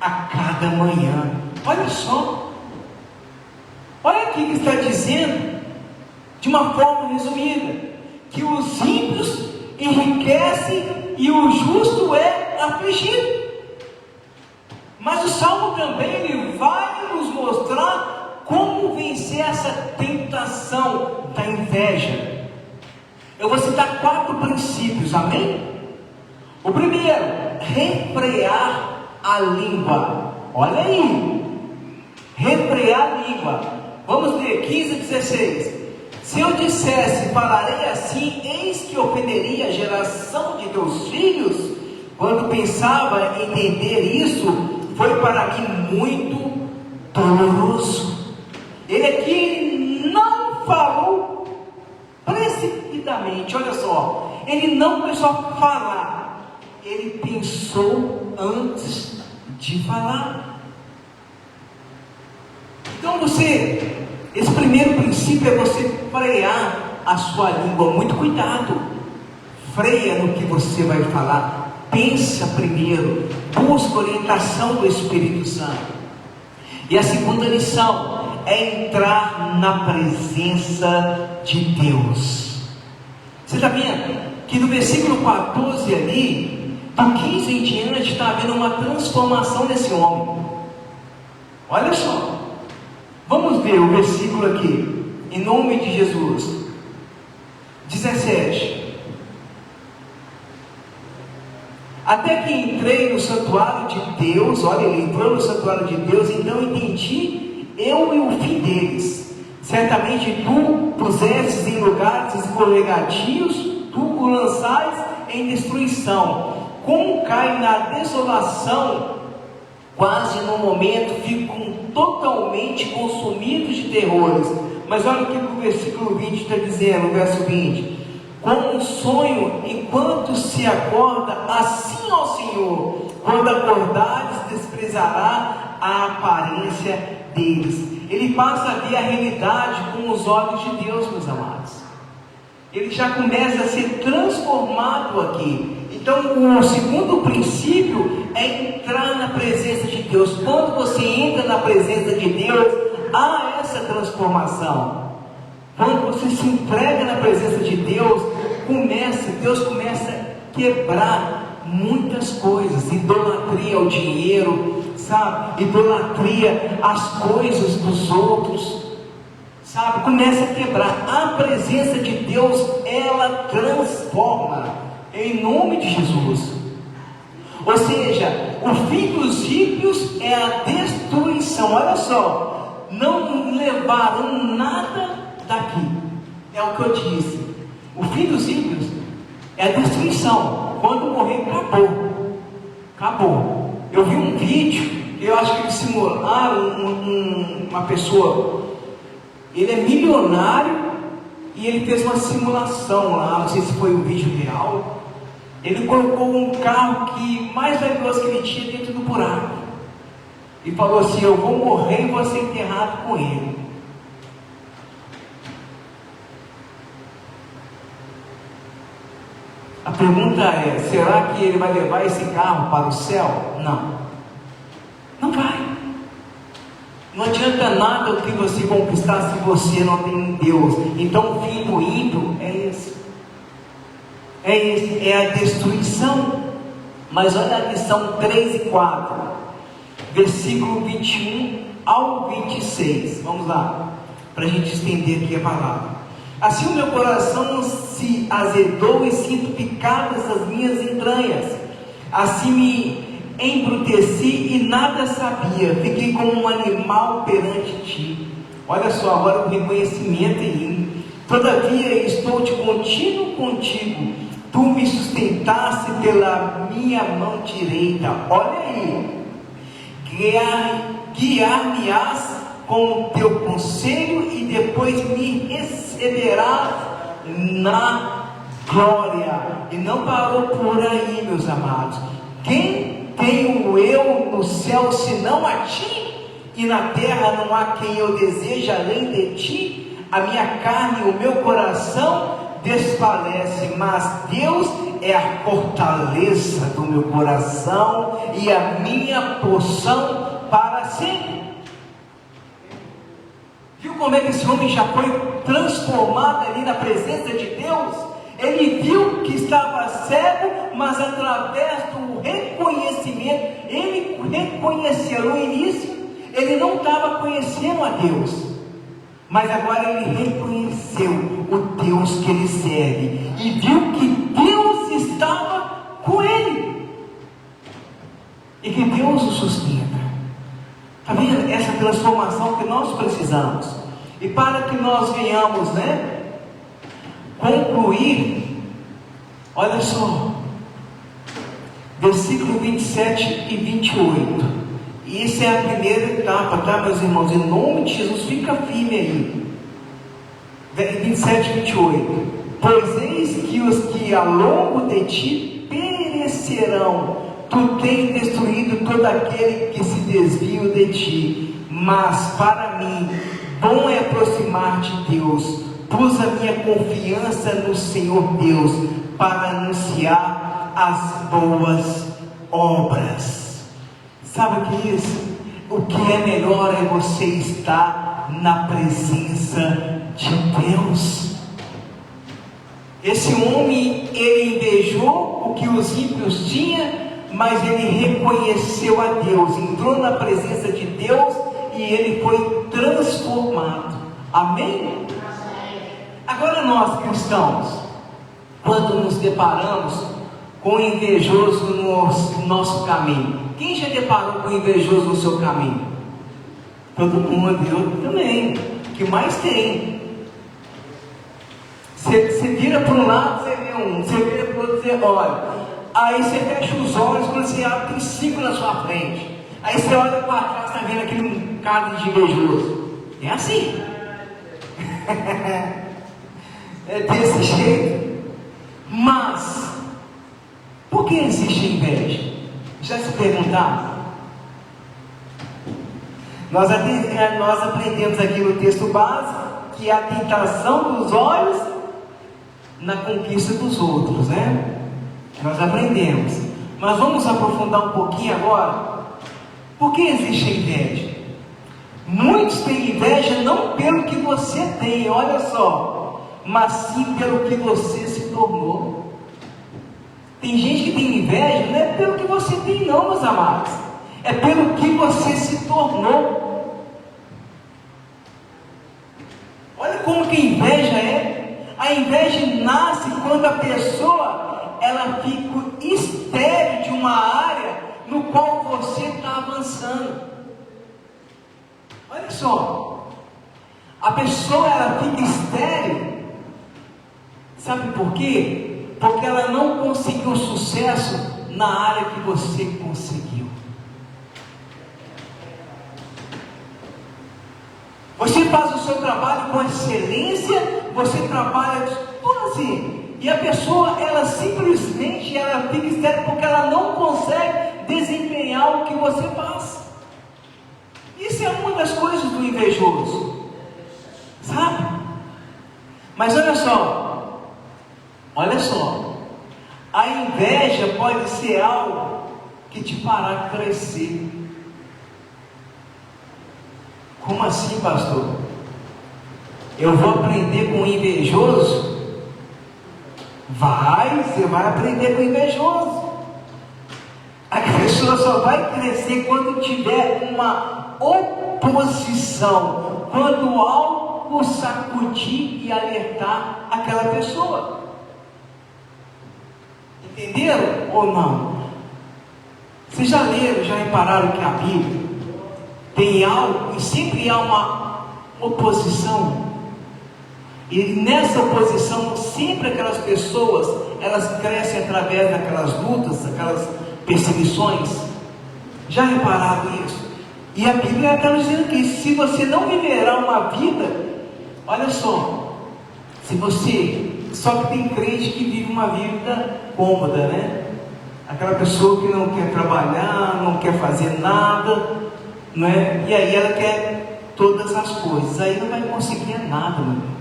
a cada manhã. Olha só. Olha aqui que está dizendo, de uma forma resumida, que os ímpios enriquecem e o justo é afligido. Mas o Salmo também ele vai nos mostrar como vencer essa tentação da inveja. Eu vou citar 4 princípios, amém? O primeiro, refrear a língua. Olha aí, refrear a língua. Vamos ler 15 e 16. Se eu dissesse, falarei assim, eis que ofenderia a geração de teus filhos. Quando pensava em entender isso, foi para mim muito doloroso. Ele aqui não falou precipitadamente, olha só. Ele não começou a falar, ele pensou antes de falar. Então esse primeiro princípio é você frear a sua língua. Muito cuidado, freia no que você vai falar, pensa primeiro, busca a orientação do Espírito Santo. E a segunda lição é entrar na presença de Deus. Você está vendo que no versículo 14 ali, do 15 em diante, está havendo uma transformação desse homem. Olha só, vamos ver o versículo aqui, em nome de Jesus. 17. Até que entrei no santuário de Deus, olha, ele entrou no santuário de Deus, então entendi eu e o fim deles. Certamente tu pusestes em lugares escorregadios, tu o lançais em destruição. Como cai na desolação, quase no momento ficam totalmente consumidos de terrores. Mas olha o que o versículo 20 está dizendo, o verso 20. Como um sonho, enquanto se acorda, assim ao Senhor, quando acordares, desprezará a aparência deles. Ele passa a ver a realidade com os olhos de Deus, meus amados. Ele já começa a ser transformado aqui. Então, o segundo princípio é entrar na presença de Deus. Quando você entra na presença de Deus, há essa transformação. Quando você se entrega na presença de Deus, Deus começa a quebrar muitas coisas. Idolatria ao dinheiro, sabe? Idolatria às coisas dos outros, sabe? Começa a quebrar. A presença de Deus, ela transforma, em nome de Jesus. Ou seja, o fim dos ímpios é a destruição. Olha só, não levaram nada daqui, é o que eu disse. O fim dos ímpios é a destruição. Quando morrer, acabou. Eu vi um vídeo, eu acho que eles simularam uma pessoa, ele é milionário e ele fez uma simulação lá, não sei se foi um vídeo real. Ele colocou um carro que mais valioso que ele tinha dentro do buraco e falou assim: eu vou morrer e vou ser enterrado com ele. A pergunta é: será que ele vai levar esse carro para o céu? Não vai. Não adianta nada o que você conquistar se você não tem Deus. Então o fim do ímpio é esse. É a destruição. Mas olha a lição 3 e 4, versículo 21 ao 26. Vamos lá, para a gente estender aqui a palavra. Assim o meu coração se azedou e sinto picadas as minhas entranhas. Assim me embruteci e nada sabia. Fiquei como um animal perante ti. Olha só, agora o reconhecimento em mim. Todavia estou de contínuo contigo. Tu me sustentaste pela minha mão direita. Olha aí. Guiar-me-ás com o teu conselho e depois me receberás na glória. E não parou por aí, meus amados. Quem tenho eu no céu senão a ti? E na terra não há quem eu deseje além de ti. A minha carne e o meu coração desfalece, mas Deus é a fortaleza do meu coração e a minha porção para sempre. Viu como é que esse homem já foi transformado ali na presença de Deus? Ele viu que estava cego, mas através do reconhecimento, ele reconheceu no início, ele não estava conhecendo a Deus, mas agora ele reconheceu o Deus que ele serve, e viu que Deus estava com ele, e que Deus o sustenta. Está vendo essa transformação que nós precisamos? E para que nós venhamos, concluir, olha só, versículo 27 e 28. E isso é a primeira etapa, tá, meus irmãos? Em nome de Jesus, fica firme aí. 27 e 28. Pois eis que os que ao longo de ti perecerão. Tu tens destruído todo aquele que se desvia de ti. Mas para mim, bom é aproximar de Deus. Pus a minha confiança no Senhor Deus para anunciar as boas obras. Sabe o que é isso? O que é melhor é você estar na presença de Deus. Esse homem, ele invejou o que os ímpios tinham, mas ele reconheceu a Deus, entrou na presença de Deus e ele foi transformado. Amém? Agora nós cristãos, quando nos deparamos com o invejoso no nosso caminho, quem já deparou com o invejoso no seu caminho? Todo mundo, eu também. O que mais tem? Você vira para um lado, você vê um, você vira para o outro, você olha. Aí você fecha os olhos, quando você abre, tem 5 na sua frente. Aí você olha para trás, está vendo aquele cara de invejoso. É assim. É desse jeito. Mas, por que existe inveja? Já se perguntaram? Nós aprendemos aqui no texto básico que a tentação dos olhos na conquista dos outros, né? Nós aprendemos. Mas vamos aprofundar um pouquinho agora. Por que existe a inveja? Muitos têm inveja não pelo que você tem, olha só, mas sim pelo que você se tornou. Tem gente que tem inveja, não é pelo que você tem não, meus amados, é pelo que você se tornou. Olha como que a inveja é. A inveja nasce quando a pessoa, ela fica estéril de uma área no qual você está avançando. Olha só, a pessoa, ela fica estéril, sabe por quê? Porque ela não conseguiu sucesso na área que você conseguiu. Você faz o seu trabalho com excelência, você trabalha tudo assim, e a pessoa, ela simplesmente, ela fica estéril porque ela não consegue desempenhar o que você faz. Isso é uma das coisas do invejoso, sabe? Mas olha só, a inveja pode ser algo que te fará crescer. Como assim, pastor? Eu vou aprender com o invejoso? Você vai aprender com o invejoso. A pessoa só vai crescer quando tiver uma oposição, quando algo sacudir e alertar aquela pessoa. Entenderam ou não? Vocês já leram, já repararam que a Bíblia tem algo, e sempre há uma oposição, e nessa oposição sempre aquelas pessoas, elas crescem através daquelas lutas, aquelas perseguições. Já repararam isso? E a Bíblia está dizendo que se você não viverá uma vida, olha só, só que tem crente que vive uma vida cômoda, né? Aquela pessoa que não quer trabalhar, não quer fazer nada, não é? E aí ela quer todas as coisas, aí não vai conseguir nada, meu irmão.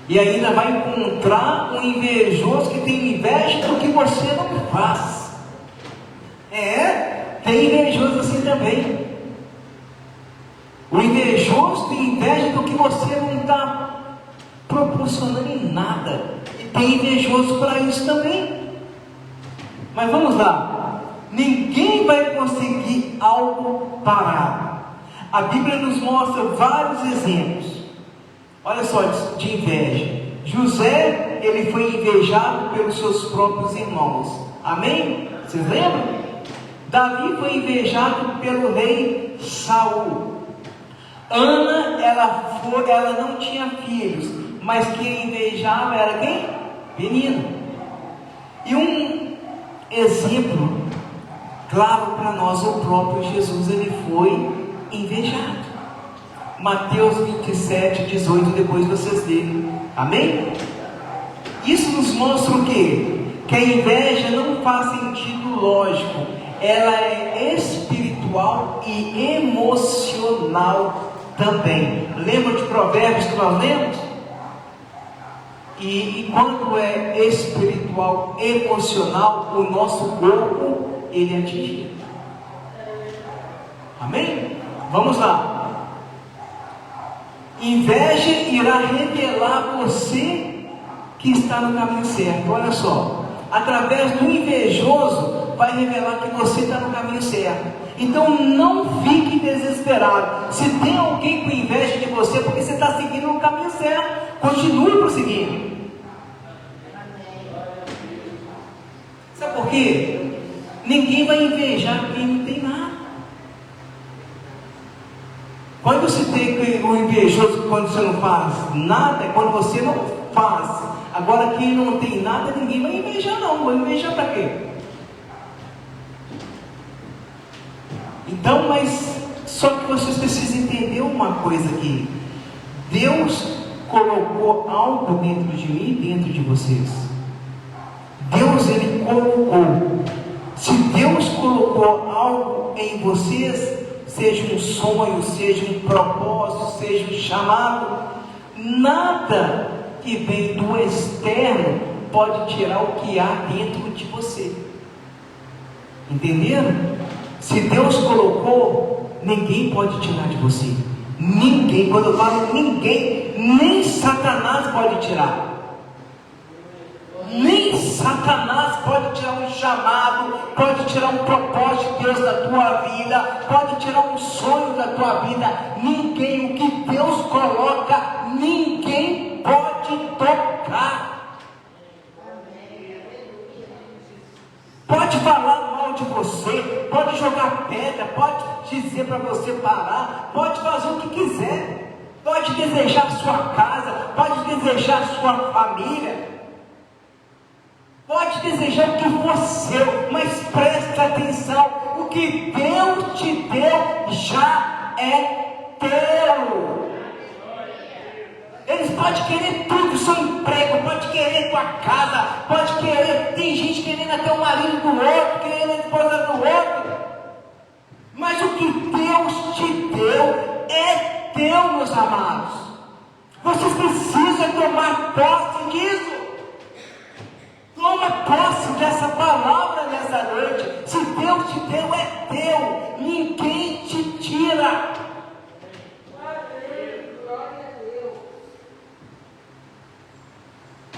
E ainda vai encontrar um invejoso que tem inveja do que você não faz. Tem invejoso assim também. O invejoso tem inveja do que você não está proporcionando em nada. E tem invejoso para isso também. Mas vamos lá. Ninguém vai conseguir algo parado. A Bíblia nos mostra vários exemplos. Olha só, de inveja. José, ele foi invejado pelos seus próprios irmãos. Amém? Vocês lembram? Davi foi invejado pelo rei Saul. Ana, ela não tinha filhos, mas quem invejava era quem? Penina. E um exemplo claro para nós, o próprio Jesus, ele foi invejado. Mateus 27, 18, depois vocês lerem. Amém? Isso nos mostra o quê? Que a inveja não faz sentido lógico, ela é espiritual e emocional também. Lembra de Provérbios que nós lemos? E quando é espiritual, emocional, o nosso corpo, ele é atingido. Amém? Vamos lá. Inveja irá revelar você que está no caminho certo. Olha só, através do invejoso vai revelar que você está no caminho certo. Então não fique desesperado. Se tem alguém com inveja de você, porque você está seguindo no caminho certo, continue prosseguindo. Sabe por quê? Ninguém vai invejar quem não tem nada. Quando você tem o invejoso, quando você não faz nada, é quando você não faz. Agora quem não tem nada, ninguém vai invejar não. Vai invejar para quê? Então, mas só que vocês precisam entender uma coisa aqui. Deus colocou algo dentro de mim e dentro de vocês. Deus, Ele colocou. Se Deus colocou algo em vocês, seja um sonho, seja um propósito, seja um chamado, nada que vem do externo pode tirar o que há dentro de você. Entenderam? Se Deus colocou, ninguém pode tirar de você. Ninguém, quando eu falo ninguém, nem Satanás pode tirar. Nem Satanás pode tirar um chamado, pode tirar um propósito de Deus da tua vida, pode tirar um sonho da tua vida. Ninguém, o que Deus coloca, ninguém pode tocar. Pode falar mal de você, pode jogar pedra, pode dizer para você parar, pode fazer o que quiser, pode desejar sua casa, pode desejar sua família, pode desejar o que for seu, mas presta atenção, o que Deus te deu já é teu. Eles podem querer tudo, seu emprego, pode querer tua casa, pode querer, tem gente querendo até o marido do outro, querendo a esposa do outro, mas o que Deus te deu é teu, meus amados. Vocês precisam tomar posse disso. Toma posse dessa palavra nessa noite. Se Deus te deu, é teu. Ninguém te tira.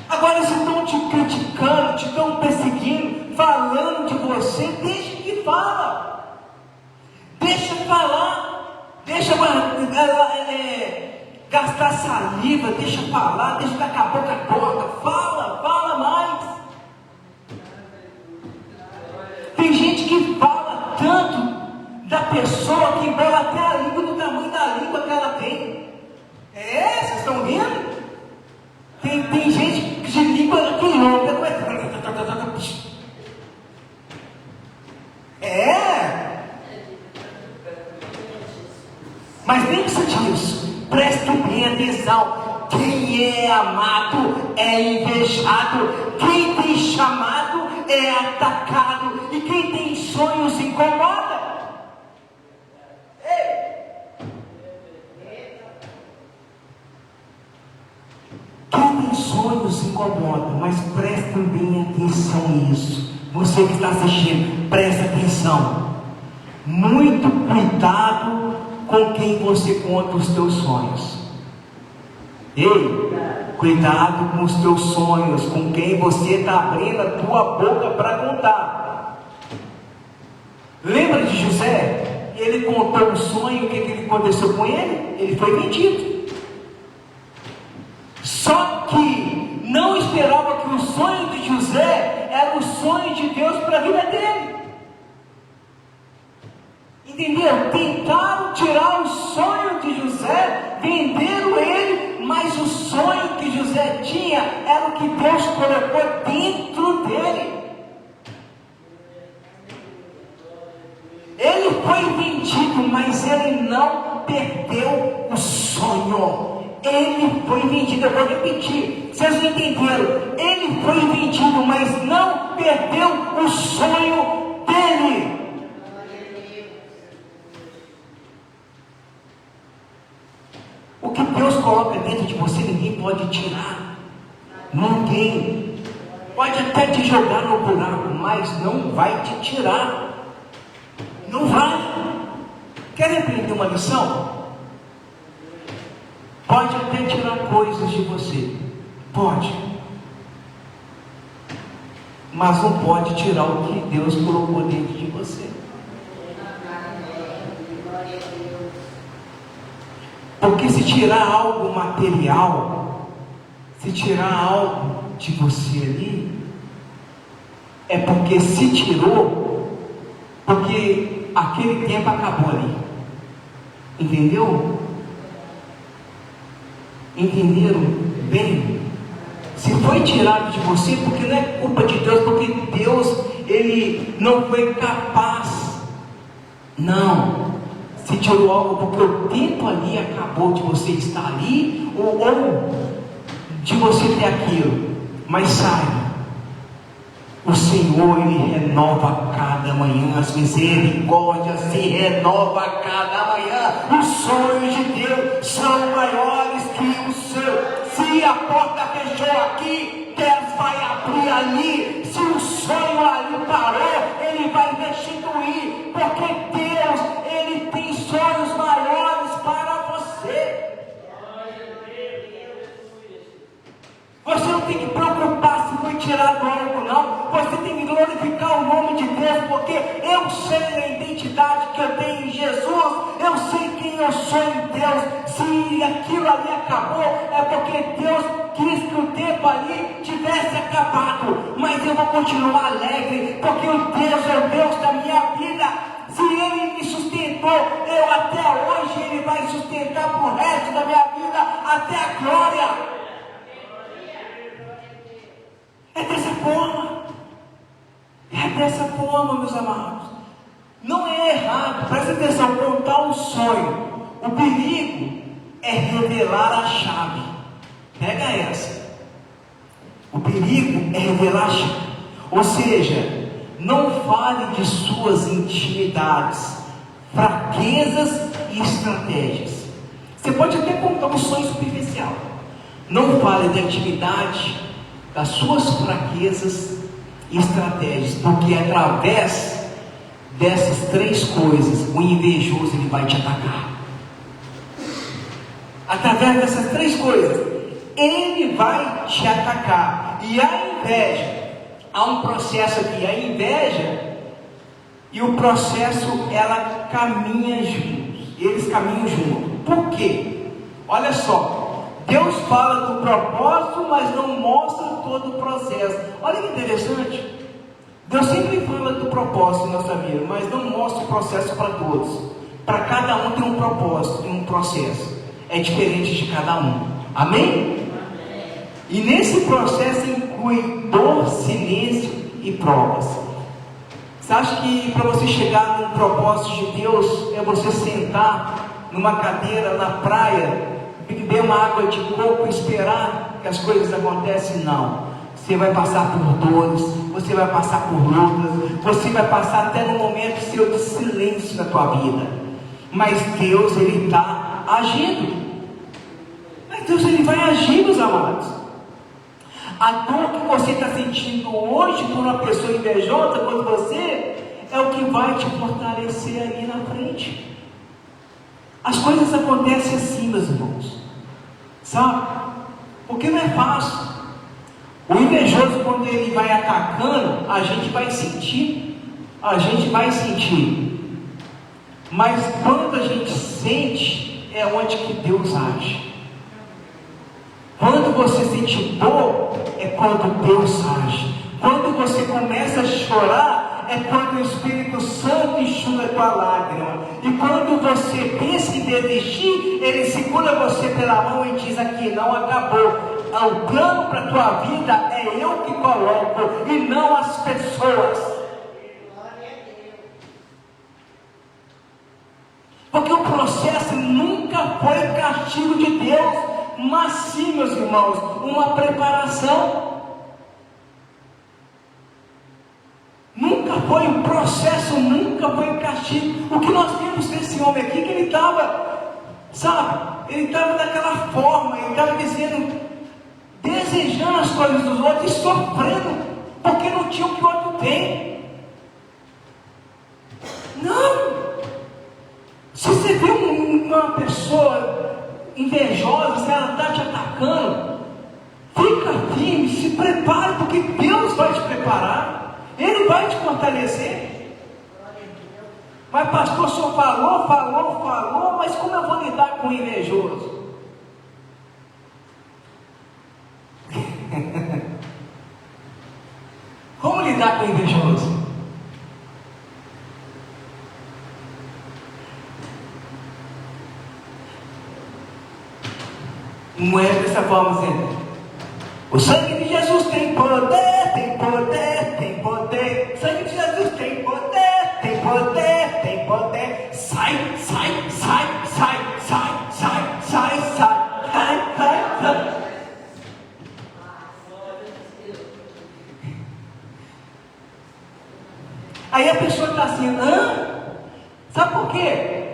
Agora, se estão te criticando, te estão perseguindo, falando de você, deixa que fala. Deixa falar. Deixa gastar saliva, deixa falar, deixa ficar com a boca torta. Fala mais. Tem gente que fala tanto da pessoa que embola até a língua do tamanho da língua que ela tem. Vocês estão vendo? Tem gente de língua que louca. Mas nem precisa disso. Preste bem atenção. Quem é amado é invejado. Quem tem chamado é atacado. E quem tem sonhos incomoda. Quem tem sonhos incomoda. Mas prestem bem atenção nisso. Você que está assistindo, presta atenção. Muito cuidado com quem você conta os teus sonhos. Ei, cuidado com os teus sonhos, com quem você está abrindo a tua boca para contar. Lembra de José? Ele contou um sonho, o que aconteceu com ele? Ele foi vendido. Só que não esperava que o sonho de José era o sonho de Deus para a vida dele. Entendeu? Tentaram tirar o sonho de José, venderam ele, mas o sonho que José tinha era o que Deus colocou dentro dele. Ele foi vendido, mas ele não perdeu o sonho. Ele foi vendido, eu vou repetir, vocês não entenderam. Ele foi vendido, mas não perdeu o sonho dele. O que Deus coloca dentro de você, ninguém pode tirar. Ninguém. Pode até te jogar no buraco, mas não vai te tirar. Não vai. Quer aprender uma lição? Pode até tirar coisas de você. Pode. Mas não pode tirar o que Deus colocou dentro de você. Porque se tirar algo material, se tirar algo de você ali, é porque se tirou, porque aquele tempo acabou ali. Entendeu? Entenderam bem? Se foi tirado de você, porque não é culpa de Deus, porque Deus, Ele não foi capaz. Não. Se tirou algo porque o tempo ali acabou de você estar ali, ou de você ter aquilo. Mas saiba, o Senhor, Ele renova cada manhã, as misericórdias se renovam a cada manhã. Os sonhos de Deus são maiores que o seu. Se a porta fechou aqui, Deus vai abrir ali. Se o sonho ali parou, Ele vai restituir, porque Deus, Ele tem sonhos maiores para você. Você não tem que preocupar se foi tirado algo, não. Você tem que glorificar o nome de Deus, porque eu sei a identidade que eu tenho em Jesus. Eu sei quem eu sou em Deus. Se aquilo ali acabou, é porque Deus quis que o tempo ali tivesse acabado. Mas eu vou continuar alegre, porque o Deus é o Deus da minha vida. Se Ele me sustentou, eu até hoje, Ele vai sustentar para o resto da minha vida, até a glória. É dessa forma. É dessa forma, meus amados. Não é errado, presta atenção, contar um sonho. O perigo é revelar a chave. Pega essa. O perigo é revelar a chave. Ou seja, não fale de suas intimidades, fraquezas e estratégias. Você pode até contar um sonho superficial. Não fale da intimidade, das suas fraquezas e estratégias, porque através dessas três coisas, o invejoso ele vai te atacar. Através dessas três coisas, ele vai te atacar. E a inveja, há um processo aqui, a inveja e o processo, ela caminha juntos, eles caminham juntos. Por quê? Olha só, Deus fala do propósito, mas não mostra todo o processo. Olha que interessante. Deus sempre fala do propósito em nossa vida, mas não mostra o processo para todos. Para cada um tem um propósito, tem um processo. É diferente de cada um. Amém? E nesse processo inclui dor, silêncio e provas. Você acha que para você chegar num propósito de Deus é você sentar numa cadeira na praia, beber uma água de coco e esperar que as coisas acontecem? Não. Você vai passar por dores, você vai passar por lutas, você vai passar até no momento seu de silêncio na tua vida. Mas Deus, Ele está agindo. Mas Deus, Ele vai agir, meus amados. A dor que você está sentindo hoje por uma pessoa invejosa quando você, é o que vai te fortalecer ali na frente. As coisas acontecem assim, meus irmãos. Sabe? Porque não é fácil. O invejoso, quando ele vai atacando, a gente vai sentir. A gente vai sentir. Mas quando a gente sente, é onde que Deus age. Quando você sente dor, é quando Deus age. Quando você começa a chorar, é quando o Espírito Santo enxuga a tua lágrima. E quando você pensa em desistir, Ele segura você pela mão e diz: aqui não acabou. O plano para a tua vida é eu que coloco, e não as pessoas. Porque o processo nunca foi castigo de Deus, mas sim, meus irmãos, uma preparação. Nunca foi um processo, nunca foi um castigo. O que nós vimos desse homem aqui, que ele estava, sabe, ele estava daquela forma, ele estava dizendo, desejando as coisas dos outros e sofrendo, porque não tinha o que o outro tem. Não! Se você vê uma pessoa invejosa, se ela está te atacando, fica firme, se prepare, porque Deus vai te preparar, Ele vai te fortalecer. Mas pastor, o senhor falou, mas como eu vou lidar com o invejoso? Como lidar com o invejoso? Não é dessa forma, assim. O sangue de Jesus tem poder, tem poder, tem poder. O sangue de Jesus tem poder, tem poder, tem poder. Sai, sai, sai, sai, sai, sai, sai, sai, sai, sai, sai. Aí a pessoa está assim, sabe por quê?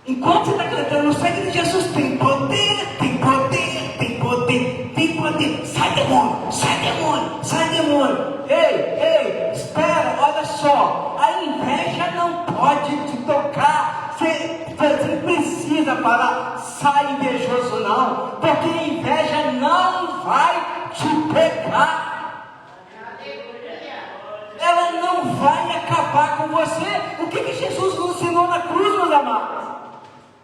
Enquanto você está cantando, o sangue de Jesus tem poder, tem poder, tem poder, tem poder. Sai demônio, sai demônio, sai demônio. Ei, espera, olha só. A inveja não pode te tocar. Você precisa parar. Sai invejoso não, porque a inveja não vai te pegar. Ela não vai acabar com você. O que Jesus nos ensinou na cruz, meus amados?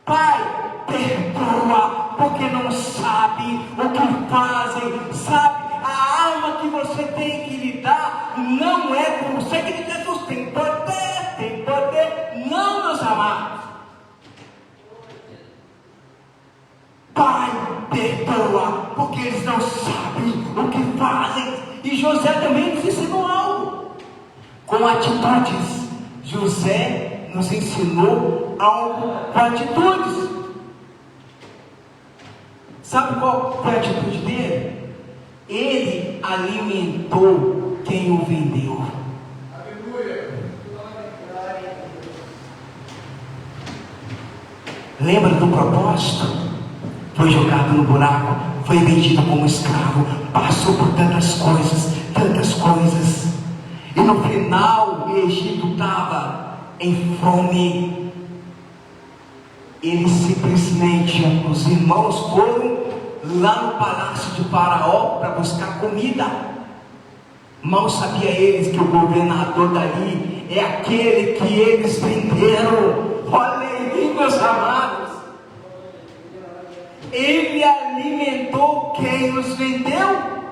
Pai, perdoa, porque não sabe o que fazem, sabe? A alma que você tem que lidar não é com o sangue de Jesus. Tem poder, não, meus amados. Pai, perdoa, porque eles não sabem o que fazem. E José também nos ensinou algo. Com atitudes, José nos ensinou algo com atitudes. Sabe qual foi a atitude dele? Ele alimentou quem o vendeu. Aleluia. Lembra do propósito? Foi jogado no buraco, foi vendido como escravo, passou por tantas coisas, e no final o Egito estava em fome. Ele simplesmente, os irmãos foram lá no palácio de Faraó para buscar comida. Mal sabia eles que o governador dali é aquele que eles venderam. Olha aí, meus amados. Ele alimentou quem os vendeu.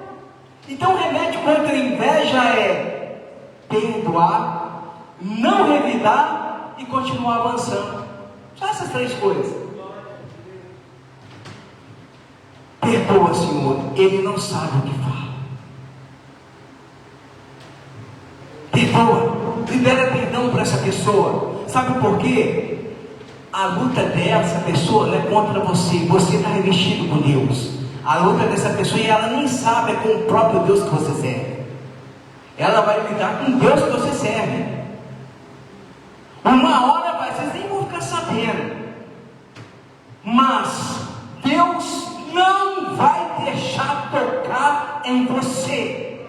Então o remédio contra a inveja é perdoar, não revidar e continuar avançando. Só essas três coisas. Perdoa, Senhor, ele não sabe o que fala. Perdoa, libera perdão para essa pessoa. Sabe por quê? A luta dessa pessoa não é contra você. Você está revestido com Deus. A luta dessa pessoa, e ela nem sabe, é com o próprio Deus que você serve. Ela vai lidar com Deus que você serve. Uma hora vocês nem vão ficar sabendo, mas Deus não vai deixar tocar em você.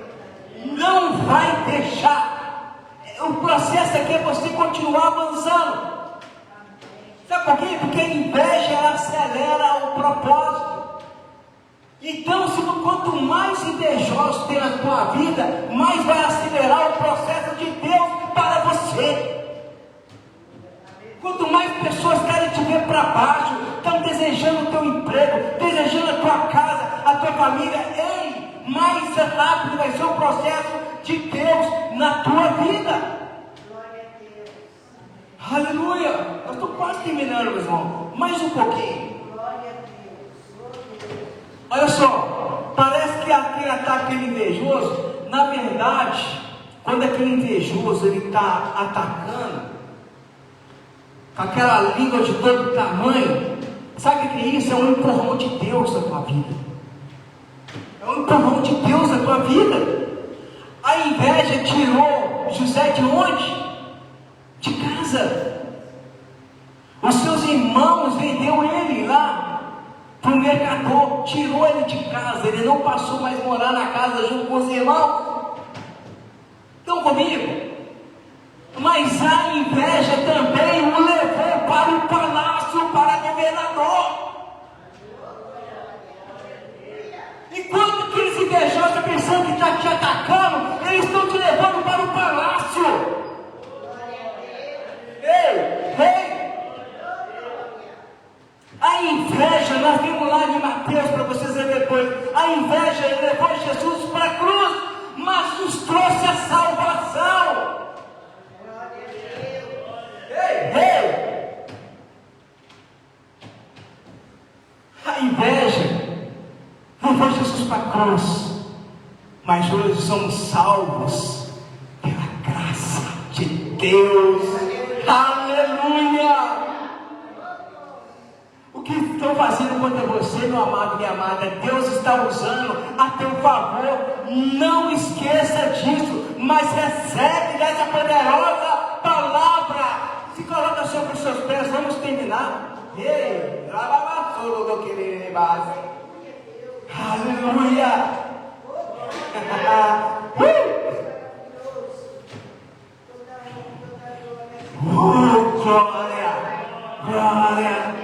Não vai deixar. O processo aqui é você continuar avançando. Sabe por quê? Porque a inveja, ela acelera o propósito. Então, quanto mais invejoso tem na tua vida, mais vai acelerar o processo de Deus para você. Quanto mais pessoas querem te ver para baixo, estão desejando o teu emprego, desejando a tua casa, a tua família, mais rápido vai ser o processo de Deus na tua vida. Glória a Deus. Aleluia. Eu estou quase terminando, meu irmão. Mais um pouquinho. Glória a Deus. Olha só, parece que quem ataca aquele invejoso, na verdade, quando aquele invejoso ele está atacando, com aquela língua de todo tamanho, sabe o que é isso? É um empurrão de Deus na tua vida. É um empurrão de Deus na tua vida. A inveja tirou José de onde? De casa. Os seus irmãos vendeu ele lá. para o mercador, tirou ele de casa, ele não passou mais a morar na casa junto com os irmãos. Estão comigo? Mas a inveja também o levou para o palácio, para governador. Enquanto aqueles invejosos pensando que está te atacando, eles estão te levando para o palácio. Ei! A inveja, nós vimos lá em Mateus, para vocês verem depois, a inveja levou Jesus para a cruz, mas nos trouxe a salvação. Ei! A inveja levou Jesus para a cruz, mas hoje somos salvos pela graça de Deus. Aleluia! O que estão fazendo contra você, meu amado e minha amada, Deus está usando a teu favor. Não esqueça disso, mas recebe dessa poderosa palavra. Se coloca sobre os seus pés, vamos terminar. Ei, aleluia! Glória! Glória!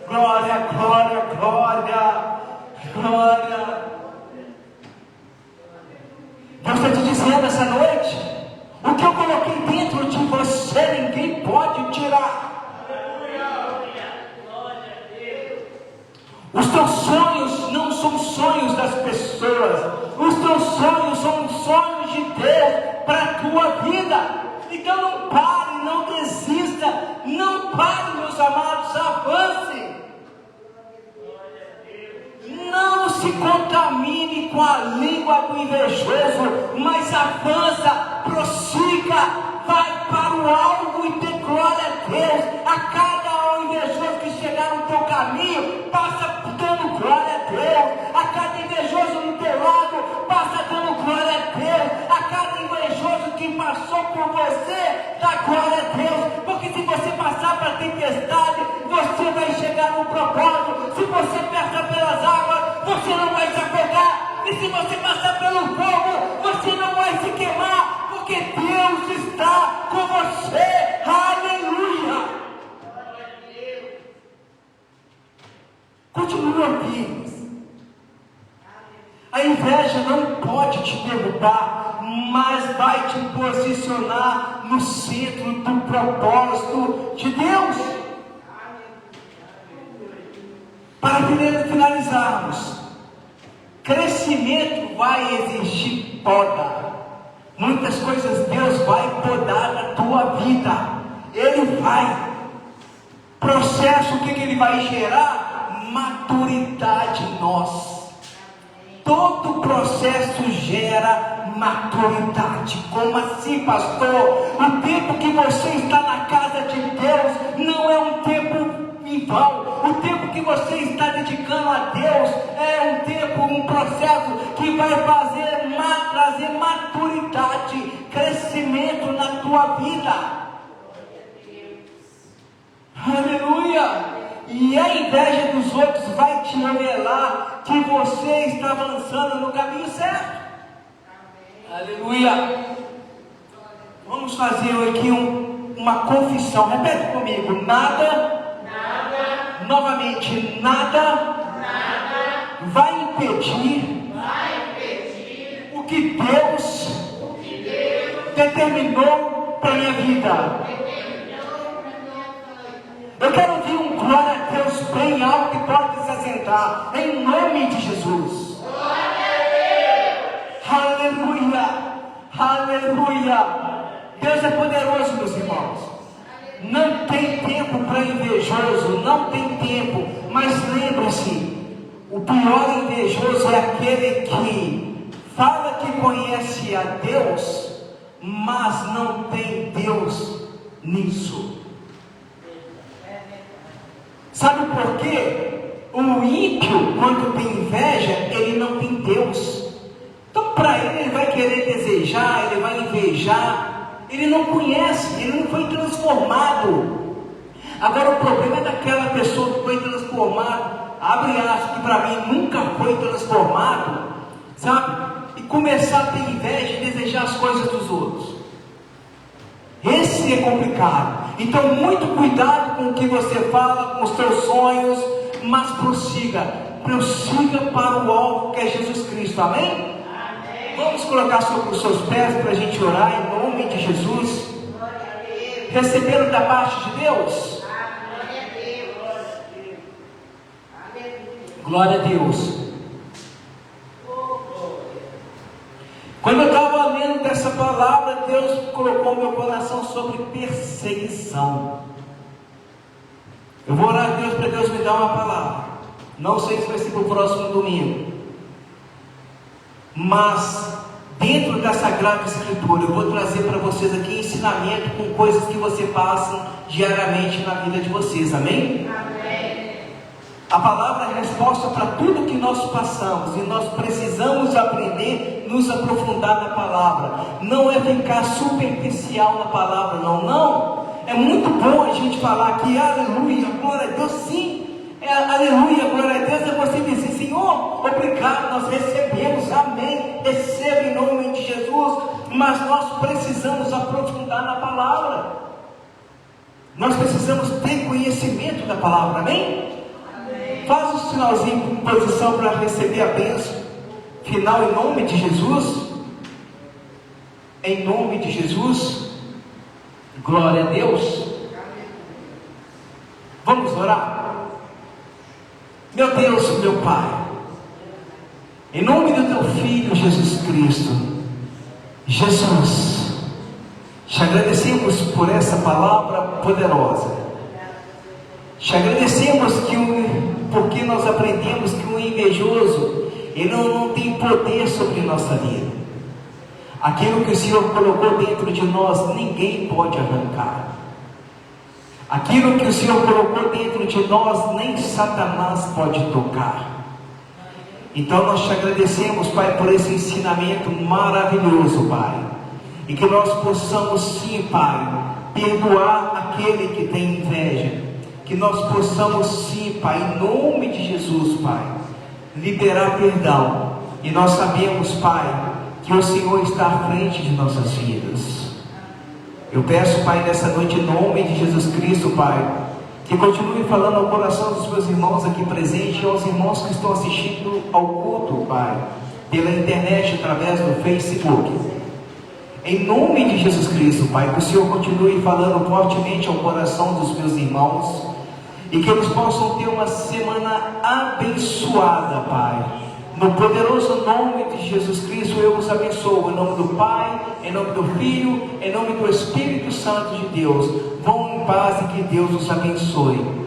Glória, glória, glória, glória. Deus está te dizendo essa noite, o que eu coloquei dentro de você, ninguém pode tirar. Os teus sonhos não são sonhos das pessoas, os teus sonhos são sonhos de Deus para a tua vida. Então não pare, não desista, não pare, meus amados, avance. Não se contamine com a língua do invejoso, mas avança, prossiga, vai para o alvo e dê glória a Deus. A cada invejoso que chegar no teu caminho, passa dando glória a Deus. A cada invejoso no teu lado, passa dando glória a Deus. A cada invejoso que passou por você, dá glória a Deus. Porque se você passar para a tempestade, você vai chegar no propósito. Se você passar pelas águas, você não vai se afogar. E se você passar pelo fogo, você não vai se queimar. Porque Deus está com você. Aleluia! Continua firmes. A inveja não pode te derrubar, mas vai te posicionar no centro do propósito de Deus. Para finalizarmos, crescimento vai exigir poda. Muitas coisas Deus vai podar na tua vida. Ele vai. Processo, o que Ele vai gerar? Maturidade em nós. Todo processo gera maturidade. Como assim, pastor? O tempo que você está na casa de Deus não é um tempo em vão. O tempo que você está dedicando a Deus é um tempo, um processo que vai trazer maturidade, crescimento na tua vida. Aleluia! E a inveja dos outros vai te revelar que você está avançando no caminho certo. Aleluia! Vamos fazer aqui uma confissão. Repete comigo. Nada, novamente, nada vai impedir o que Deus determinou para a minha vida. Eu quero ouvir um glória a Deus bem alto que pode se assentar, em nome de Jesus. Aleluia, aleluia. Deus é poderoso, meus irmãos. Não tem tempo para invejoso, não tem tempo. Mas lembre-se, o pior invejoso é aquele que fala que conhece a Deus, mas não tem Deus nisso. Sabe por quê? O ímpio, quando tem inveja, ele não tem Deus. Então para ele vai querer desejar, ele vai invejar. Ele não conhece, ele não foi transformado. Agora o problema é daquela pessoa que foi transformada abre aspas, que para mim nunca foi transformado, sabe? E começar a ter inveja e desejar as coisas dos outros. Esse é complicado. Então, muito cuidado com o que você fala, com os seus sonhos, mas prossiga para o alvo que é Jesus Cristo, amém? Amém. Vamos colocar sobre os seus pés para a gente orar em nome de Jesus, recebendo da parte de Deus. Glória a Deus. Quando eu estava lendo dessa palavra, Deus colocou meu coração sobre perseguição. Eu vou orar a Deus para Deus me dar uma palavra. Não sei se vai ser para o próximo domingo, mas dentro da Sagrada Escritura eu vou trazer para vocês aqui ensinamento com coisas que você passa diariamente na vida de vocês, amém? Amém. A palavra é a resposta para tudo que nós passamos, e nós precisamos aprender, nos aprofundar na palavra. Não é ficar superficial na palavra, não. É muito bom a gente falar aqui, aleluia, glória a Deus, sim. Aleluia, glória a Deus, é você dizer, Senhor, obrigado, nós recebemos, amém, receba em nome de Jesus, mas nós precisamos aprofundar na palavra, nós precisamos ter conhecimento da palavra, amém? Amém. Faz um sinalzinho em posição para receber a bênção final em nome de Jesus, em nome de Jesus, glória a Deus. Vamos orar? Meu Deus, meu Pai, em nome do Teu Filho Jesus Cristo, Jesus, te agradecemos por essa palavra poderosa, te agradecemos porque nós aprendemos que o invejoso, ele não tem poder sobre nossa vida. Aquilo que o Senhor colocou dentro de nós, ninguém pode arrancar. Aquilo que o Senhor colocou dentro de nós, nem Satanás pode tocar. Então nós te agradecemos, Pai, por esse ensinamento maravilhoso, Pai. E que nós possamos sim, Pai, perdoar aquele que tem inveja. Que nós possamos sim, Pai, em nome de Jesus, Pai, liberar perdão. E nós sabemos, Pai, que o Senhor está à frente de nossas vidas. Eu peço, Pai, nessa noite, em nome de Jesus Cristo, Pai, que continue falando ao coração dos meus irmãos aqui presentes e aos irmãos que estão assistindo ao culto, Pai, pela internet, através do Facebook. Em nome de Jesus Cristo, Pai, que o Senhor continue falando fortemente ao coração dos meus irmãos e que eles possam ter uma semana abençoada, Pai. No poderoso nome de Jesus Cristo, eu os abençoo. Em nome do Pai, em nome do Filho, em nome do Espírito Santo de Deus. Vão em paz e que Deus os abençoe.